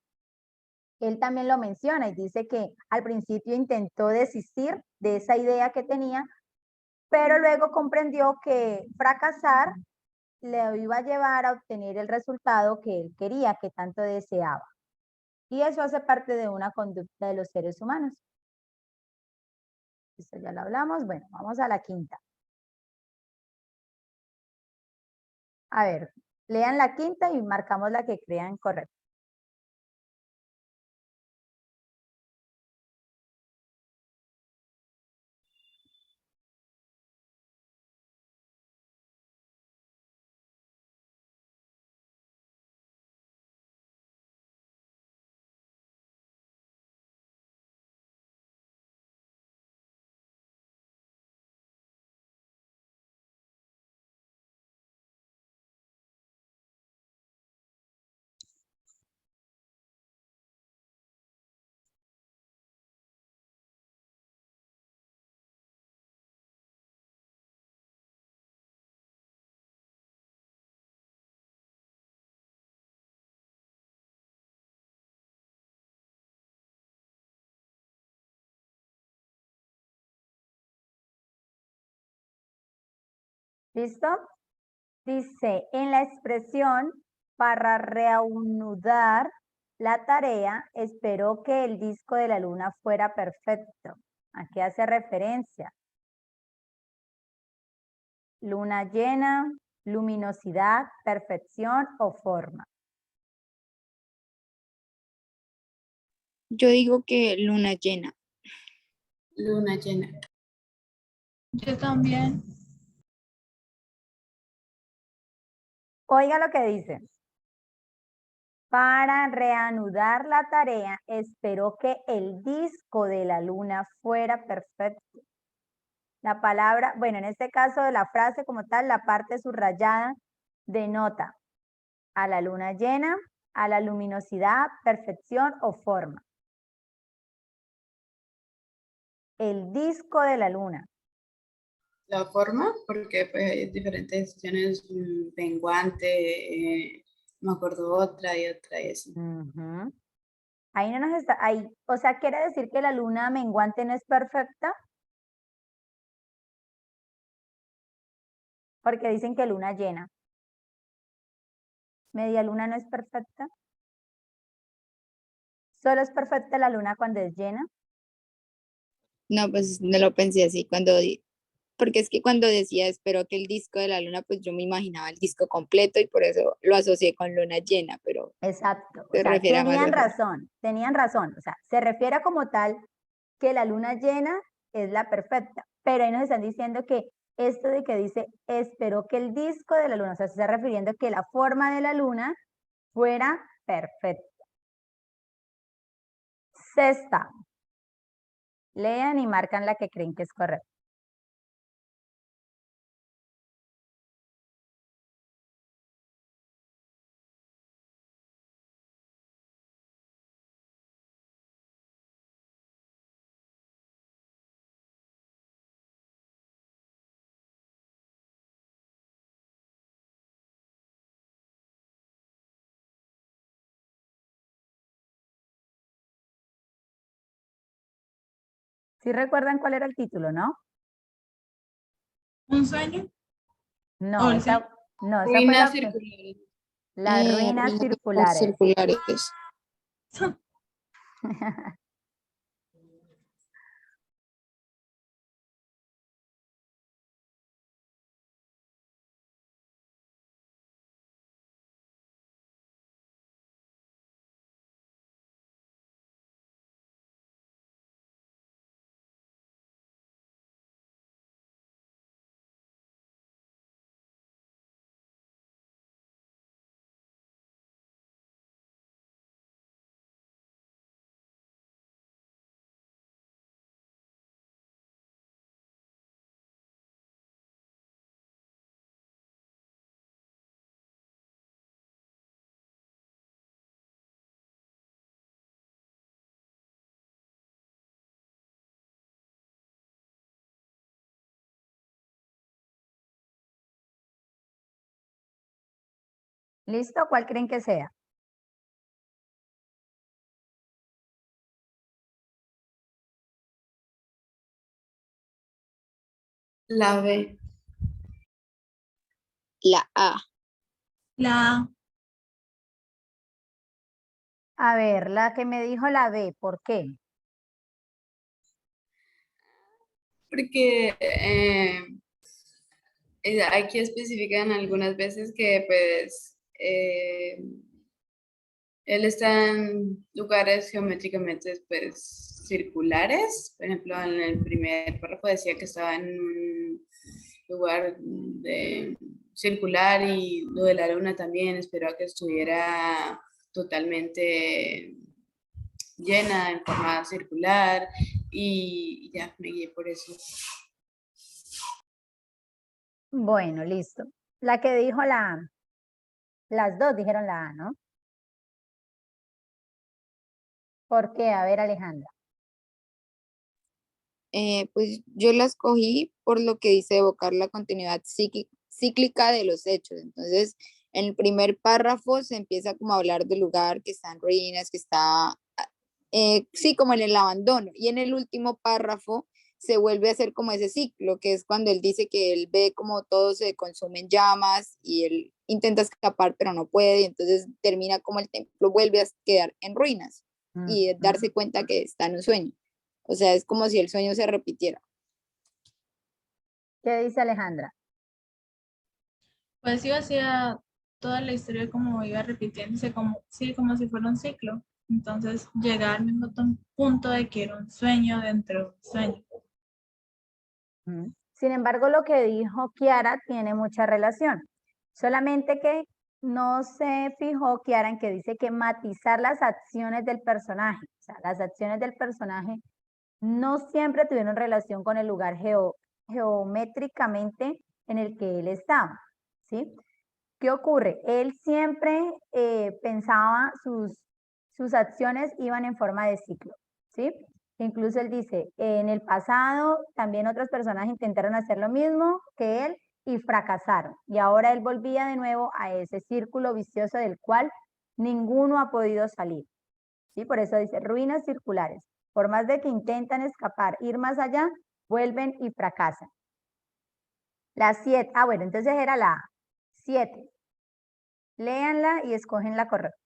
Él también lo menciona y dice que al principio intentó desistir de esa idea que tenía, pero luego comprendió que fracasar le iba a llevar a obtener el resultado que él quería, que tanto deseaba. Y eso hace parte de una conducta de los seres humanos. Esto ya lo hablamos. Bueno, vamos a la quinta. A ver, lean la quinta y marcamos la que crean correcta. ¿Listo? Dice, en la expresión para reanudar la tarea, esperó que el disco de la luna fuera perfecto. ¿A qué hace referencia? Luna llena, luminosidad, perfección o forma. Yo digo que luna llena. Luna llena. Yo también. Oiga lo que dice. Para reanudar la tarea, esperó que el disco de la luna fuera perfecto. La palabra, bueno, en este caso de la frase como tal, la parte subrayada denota a la luna llena, a la luminosidad, perfección o forma. El disco de la luna. La forma, porque pues, hay diferentes sesiones, menguante, no me acuerdo otra y así. Ujú. Ahí no nos está, ahí, o sea, quiere decir que la luna menguante no es perfecta. Porque dicen que luna llena. Media luna no es perfecta. Solo es perfecta la luna cuando es llena. No, pues no lo pensé así porque es que cuando decía espero que el disco de la luna, pues yo me imaginaba el disco completo y por eso lo asocié con luna llena, pero Exacto. O se sea, refiere a más tenían cosas. razón, tenían razón. O sea, se refiere como tal que la luna llena es la perfecta. Pero ahí nos están diciendo que esto de que dice, esperó que el disco de la luna, o sea, se está refiriendo que la forma de la luna fuera perfecta. Sexta. Lean y marcan la que creen que es correcta. ¿Sí recuerdan cuál era el título, no? ¿Un sueño? No, Olsen. esa fue Ruinas la, circulares. las ruinas circulares. Circulares. ¿Listo? ¿Cuál creen que sea? La B. La A. La A ver, la que me dijo la B, ¿por qué? Porque aquí especifican algunas veces que pues él está en lugares geométricamente pues circulares. Por ejemplo, en el primer párrafo decía que estaba en un lugar circular y lo de la luna también esperó a que estuviera totalmente llena en forma circular y ya me guié por eso. Bueno, listo. La que dijo la A. Las dos dijeron la A, ¿no? ¿Por qué? A ver, Alejandra. Pues yo la escogí por lo que dice evocar la continuidad cíclica de los hechos. Entonces, en el primer párrafo se empieza como a hablar del lugar que está en ruinas, que está, sí, como en el abandono. Y en el último párrafo se vuelve a hacer como ese ciclo, que es cuando él dice que él ve como todo se consume en llamas y él intenta escapar pero no puede, y entonces termina como el templo vuelve a quedar en ruinas y darse cuenta que está en un sueño. O sea, es como si el sueño se repitiera. ¿Qué dice Alejandra? Pues yo hacía toda la historia como iba repitiéndose, como, sí, como si fuera un ciclo. Entonces llegar al mismo punto de que era un sueño dentro de un sueño. Sin embargo, lo que dijo Kiara tiene mucha relación. Solamente que no se fijó Kiara en que dice que matizar las acciones del personaje. O sea, las acciones del personaje no siempre tuvieron relación con el lugar geométricamente en el que él estaba, ¿sí? ¿Qué ocurre? Él siempre pensaba sus acciones iban en forma de ciclo, ¿sí? Incluso él dice, en el pasado también otras personas intentaron hacer lo mismo que él y fracasaron. Y ahora él volvía de nuevo a ese círculo vicioso del cual ninguno ha podido salir, ¿sí? Por eso dice, ruinas circulares. Por más de que intentan escapar, ir más allá, vuelven y fracasan. La 7, bueno, entonces era la 7. Léanla y escogen la correcta.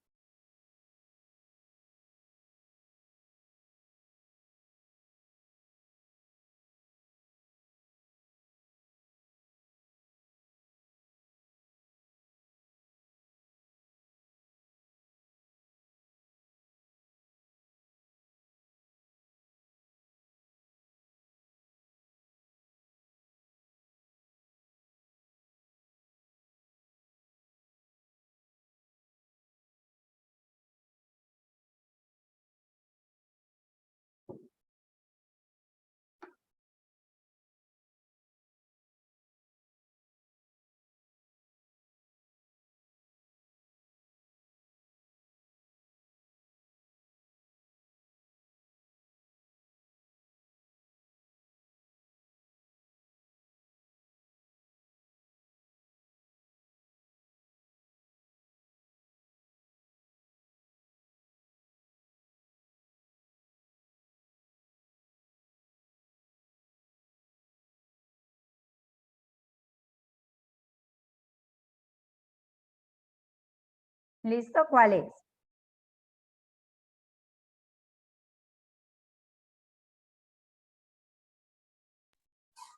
¿Listo? ¿Cuál es?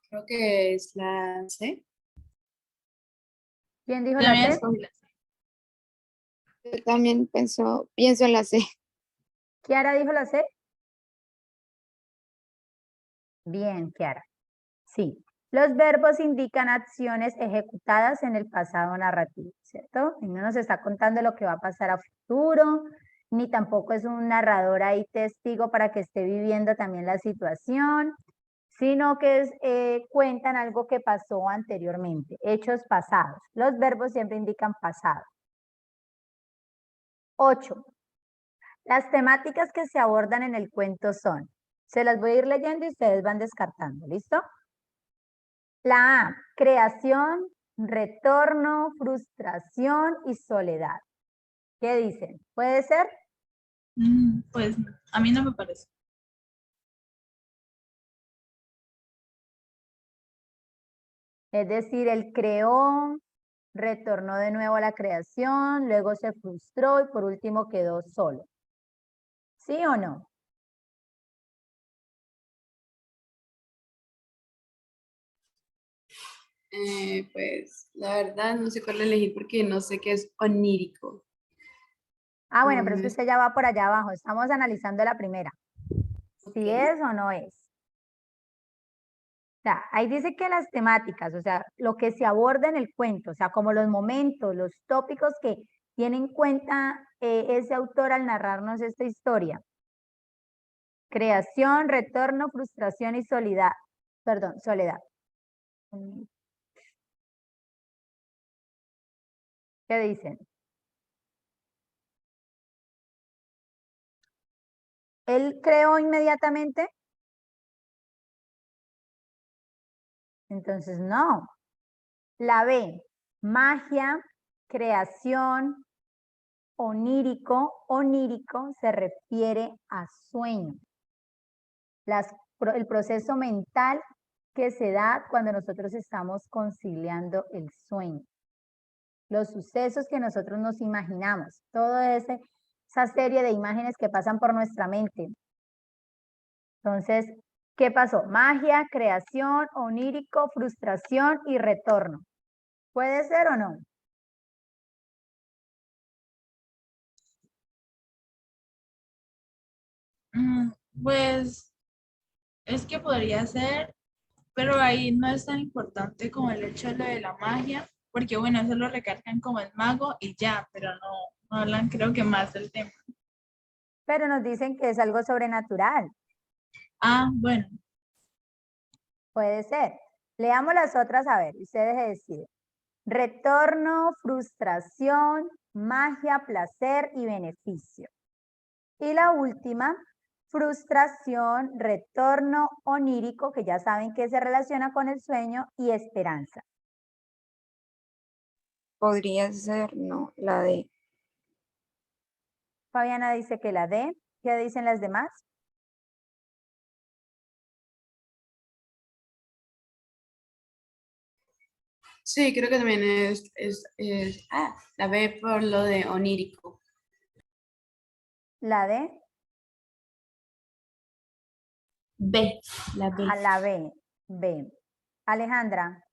Creo que es la C. ¿Quién dijo la También C? escogí la C. Yo también pienso en la C. ¿Kiara dijo la C? Bien, Kiara. Sí. Los verbos indican acciones ejecutadas en el pasado narrativo, ¿cierto? Y no nos está contando lo que va a pasar a futuro, ni tampoco es un narrador ahí testigo para que esté viviendo también la situación, sino que cuentan algo que pasó anteriormente, hechos pasados. Los verbos siempre indican pasado. 8. Las temáticas que se abordan en el cuento son, se las voy a ir leyendo y ustedes van descartando, ¿listo? La A, creación, retorno, frustración y soledad. ¿Qué dicen? ¿Puede ser? Pues a mí no me parece. Es decir, él creó, retornó de nuevo a la creación, luego se frustró y por último quedó solo. ¿Sí o no? Pues la verdad no sé cuál elegir porque no sé qué es onírico. Ah, bueno, pero es que Mm, usted ya va por allá abajo. Estamos analizando la primera. ok. Si es o no es. O sea, ahí dice que las temáticas, o sea, lo que se aborda en el cuento, o sea, como los momentos, los tópicos que tiene en cuenta ese autor al narrarnos esta historia. Creación, retorno, frustración y soledad. Perdón, soledad. ¿Qué dicen? ¿Él creó inmediatamente? Entonces, no. La B, magia, creación, onírico. Onírico se refiere a sueño. Las el proceso mental que se da cuando nosotros estamos conciliando el sueño. Los sucesos que nosotros nos imaginamos, toda esa serie de imágenes que pasan por nuestra mente. Entonces, ¿qué pasó? Magia, creación, onírico, frustración y retorno. ¿Puede ser o no? Pues es que podría ser, pero ahí no es tan importante como el hecho de lo de la magia, porque bueno, eso lo recargan como el mago y ya, pero no hablan creo que más del tema. Pero nos dicen que es algo sobrenatural. Ah, bueno, Puede ser. Leamos las otras a ver, ustedes deciden. Retorno, frustración, magia, placer y beneficio. Y la última, frustración, retorno onírico, que ya saben que se relaciona con el sueño, y esperanza. Podría ser, no, la de Fabiana dice que la D. ¿Qué dicen las demás? Sí, creo que también la B por lo de onírico. La D. B, la B. A la B. B. Alejandra.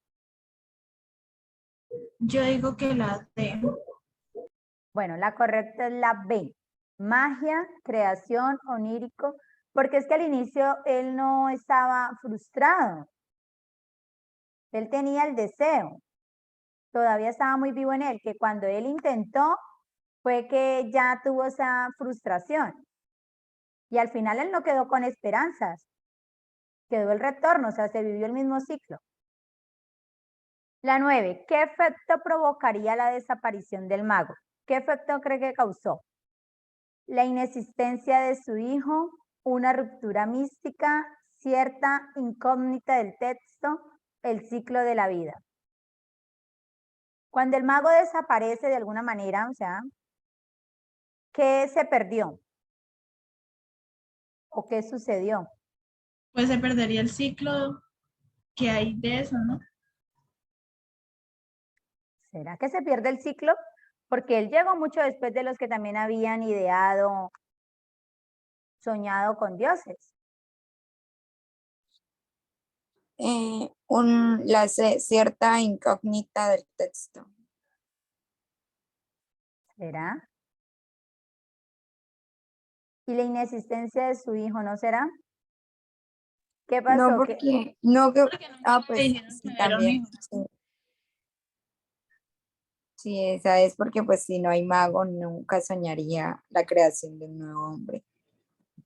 yo digo que la D. Bueno, la correcta es la B. Magia, creación, onírico, porque es que al inicio él no estaba frustrado. Él tenía el deseo. Todavía estaba muy vivo en él, que cuando él intentó fue que ya tuvo esa frustración. Y al final él no quedó con esperanzas. Quedó el retorno, o sea, se vivió el mismo ciclo. La 9. ¿Qué efecto provocaría la desaparición del mago? ¿Qué efecto cree que causó? La inexistencia de su hijo, una ruptura mística, cierta incógnita del texto, el ciclo de la vida. Cuando el mago desaparece de alguna manera, o sea, ¿qué se perdió? ¿O qué sucedió? Pues se perdería el ciclo que hay de eso, ¿no? ¿Será que se pierde el ciclo? Porque él llegó mucho después de los que también habían ideado, soñado con dioses. cierta incógnita del texto. ¿Será? ¿Y la inexistencia de su hijo no será? ¿Qué pasó? No, porque, no que, Porque nunca le pues dijeron sí, que era un también. hijo. Sí. Sí, esa es porque pues si no hay mago nunca soñaría la creación de un nuevo hombre.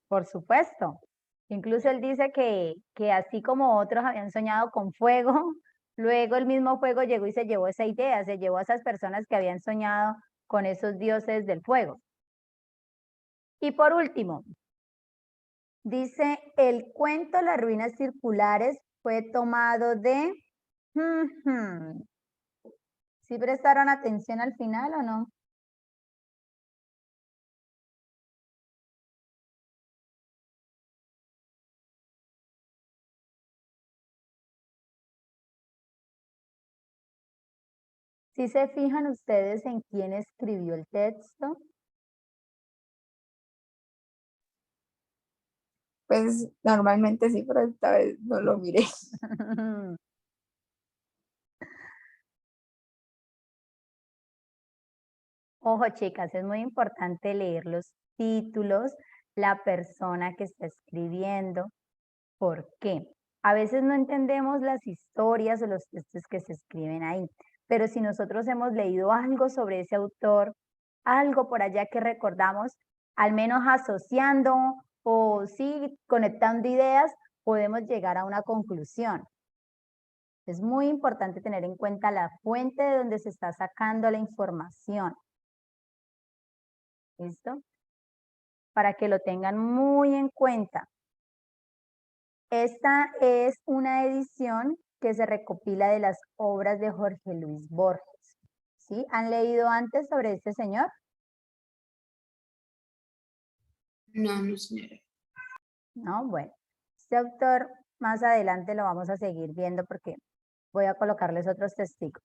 Por supuesto. Incluso él dice que así como otros habían soñado con fuego, luego el mismo fuego llegó y se llevó esa idea, se llevó a esas personas que habían soñado con esos dioses del fuego. Y por último, dice, el cuento Las ruinas circulares fue tomado de... ¿Sí prestaron atención al final o no? ¿Sí se fijan ustedes en quién escribió el texto? Pues normalmente sí, pero esta vez no lo miré. Ojo, chicas, es muy importante leer los títulos, la persona que está escribiendo. ¿Por qué? A veces no entendemos las historias o los textos que se escriben ahí, pero si nosotros hemos leído algo sobre ese autor, algo por allá que recordamos, al menos asociando o sí conectando ideas, podemos llegar a una conclusión. Es muy importante tener en cuenta la fuente de donde se está sacando la información. ¿Listo? Para que lo tengan muy en cuenta. Esta es una edición que se recopila de las obras de Jorge Luis Borges. ¿Sí? ¿Han leído antes sobre este señor? No, no, señora. No, bueno. Este autor más adelante lo vamos a seguir viendo porque voy a colocarles otros testigos.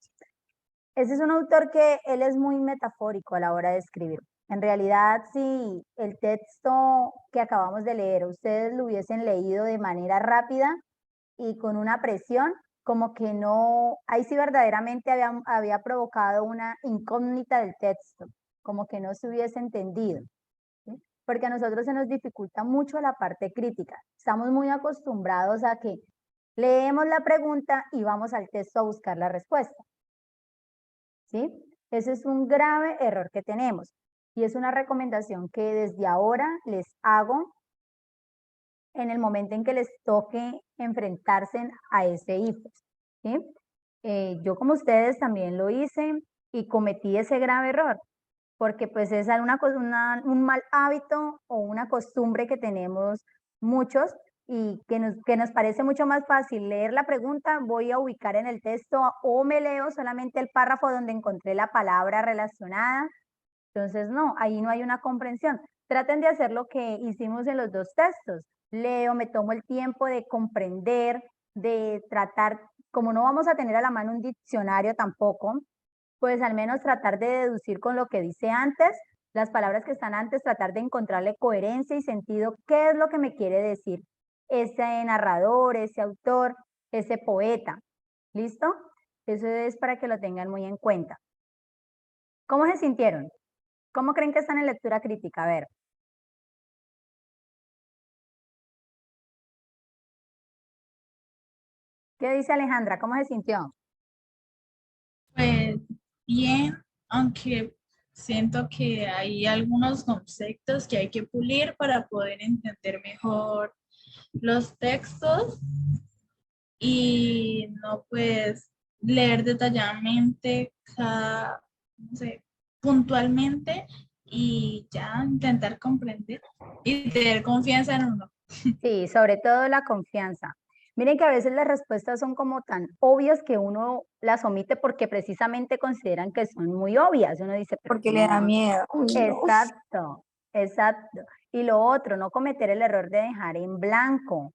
Ese es un autor que él es muy metafórico a la hora de escribir. En realidad, si el texto que acabamos de leer, ustedes lo hubiesen leído de manera rápida y con una presión, como que no, ahí sí verdaderamente había provocado una incógnita del texto, como que no se hubiese entendido. ¿Sí? Porque a nosotros se nos dificulta mucho la parte crítica. Estamos muy acostumbrados a que leemos la pregunta y vamos al texto a buscar la respuesta. ¿Sí? Ese es un grave error que tenemos y es una recomendación que desde ahora les hago en el momento en que les toque enfrentarse a ese IFES. ¿Sí? Yo como ustedes también lo hice y cometí ese grave error porque pues es un mal hábito o una costumbre que tenemos muchos y que nos parece mucho más fácil leer la pregunta, voy a ubicar en el texto o me leo solamente el párrafo donde encontré la palabra relacionada. Entonces, no, ahí no hay una comprensión. Traten de hacer lo que hicimos en los dos textos. Leo, me tomo el tiempo de comprender, de tratar, como no vamos a tener a la mano un diccionario tampoco, pues al menos tratar de deducir con lo que dice antes, las palabras que están antes, tratar de encontrarle coherencia y sentido, qué es lo que me quiere decir ese narrador, ese autor, ese poeta. ¿Listo? Eso es para que lo tengan muy en cuenta. ¿Cómo se sintieron? ¿Cómo creen que están en lectura crítica? A ver. ¿Qué dice Alejandra? ¿Cómo se sintió? Pues bien, aunque siento que hay algunos conceptos que hay que pulir para poder entender mejor los textos y no pues leer detalladamente cada, no sé, puntualmente y ya intentar comprender y tener confianza en uno. Sí, sobre todo la confianza. Miren que a veces las respuestas son como tan obvias que uno las omite porque precisamente consideran que son muy obvias. Uno dice, pero Porque le da no. miedo. Uy, no. Exacto, exacto. Y lo otro, no cometer el error de dejar en blanco,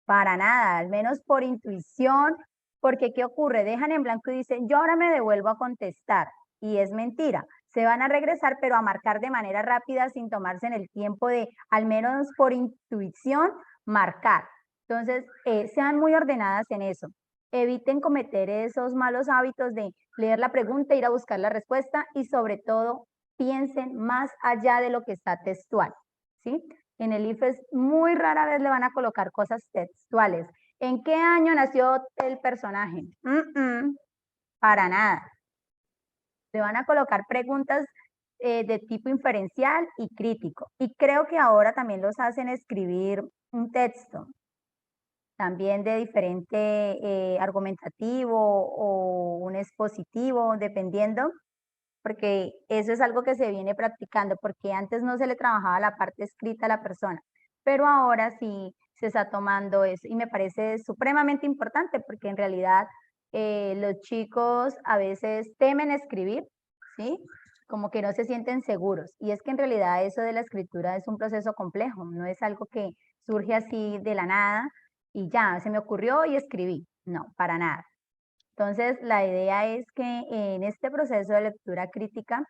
para nada, al menos por intuición, porque ¿qué ocurre? Dejan en blanco y dicen, yo ahora me devuelvo a contestar, y es mentira. Se van a regresar, pero a marcar de manera rápida sin tomarse en el tiempo de, al menos por intuición, marcar. Entonces, sean muy ordenadas en eso. Eviten cometer esos malos hábitos de leer la pregunta, ir a buscar la respuesta y sobre todo piensen más allá de lo que está textual, ¿sí? En el IFES muy rara vez le van a colocar cosas textuales. ¿En qué año nació el personaje? Para nada. Le van a colocar preguntas de tipo inferencial y crítico. Y creo que ahora también los hacen escribir un texto, también de diferente argumentativo o un expositivo, dependiendo, porque eso es algo que se viene practicando, porque antes no se le trabajaba la parte escrita a la persona, pero ahora sí se está tomando eso y me parece supremamente importante porque en realidad los chicos a veces temen escribir, ¿sí? Como que no se sienten seguros y es que en realidad eso de la escritura es un proceso complejo, no es algo que surge así de la nada y ya, se me ocurrió y escribí, no, para nada. Entonces, la idea es que en este proceso de lectura crítica,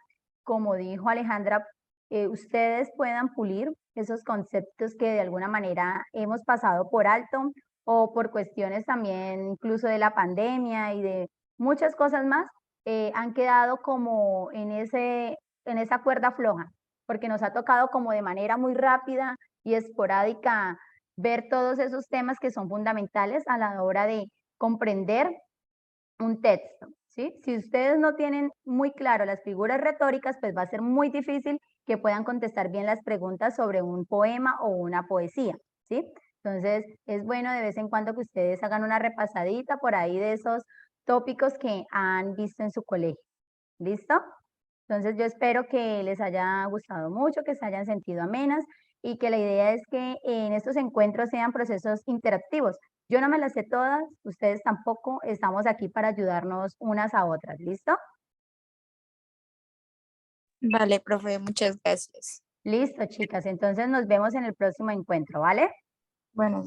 como dijo Alejandra, ustedes puedan pulir esos conceptos que de alguna manera hemos pasado por alto o por cuestiones también incluso de la pandemia y de muchas cosas más, han quedado como en esa cuerda floja, porque nos ha tocado como de manera muy rápida y esporádica ver todos esos temas que son fundamentales a la hora de comprender un texto, ¿sí? Si ustedes no tienen muy claro las figuras retóricas, pues va a ser muy difícil que puedan contestar bien las preguntas sobre un poema o una poesía, ¿sí? Entonces, es bueno de vez en cuando que ustedes hagan una repasadita por ahí de esos tópicos que han visto en su colegio. ¿Listo? Entonces, yo espero que les haya gustado mucho, que se hayan sentido amenas y que la idea es que en estos encuentros sean procesos interactivos. Yo no me las sé todas, ustedes tampoco, estamos aquí para ayudarnos unas a otras, ¿listo? Vale, profe, muchas gracias. Listo, chicas, entonces nos vemos en el próximo encuentro, ¿vale? Bueno.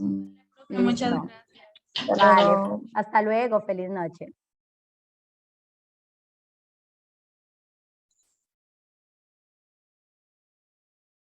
Muchas Listo. gracias. Vale, hasta luego, feliz noche.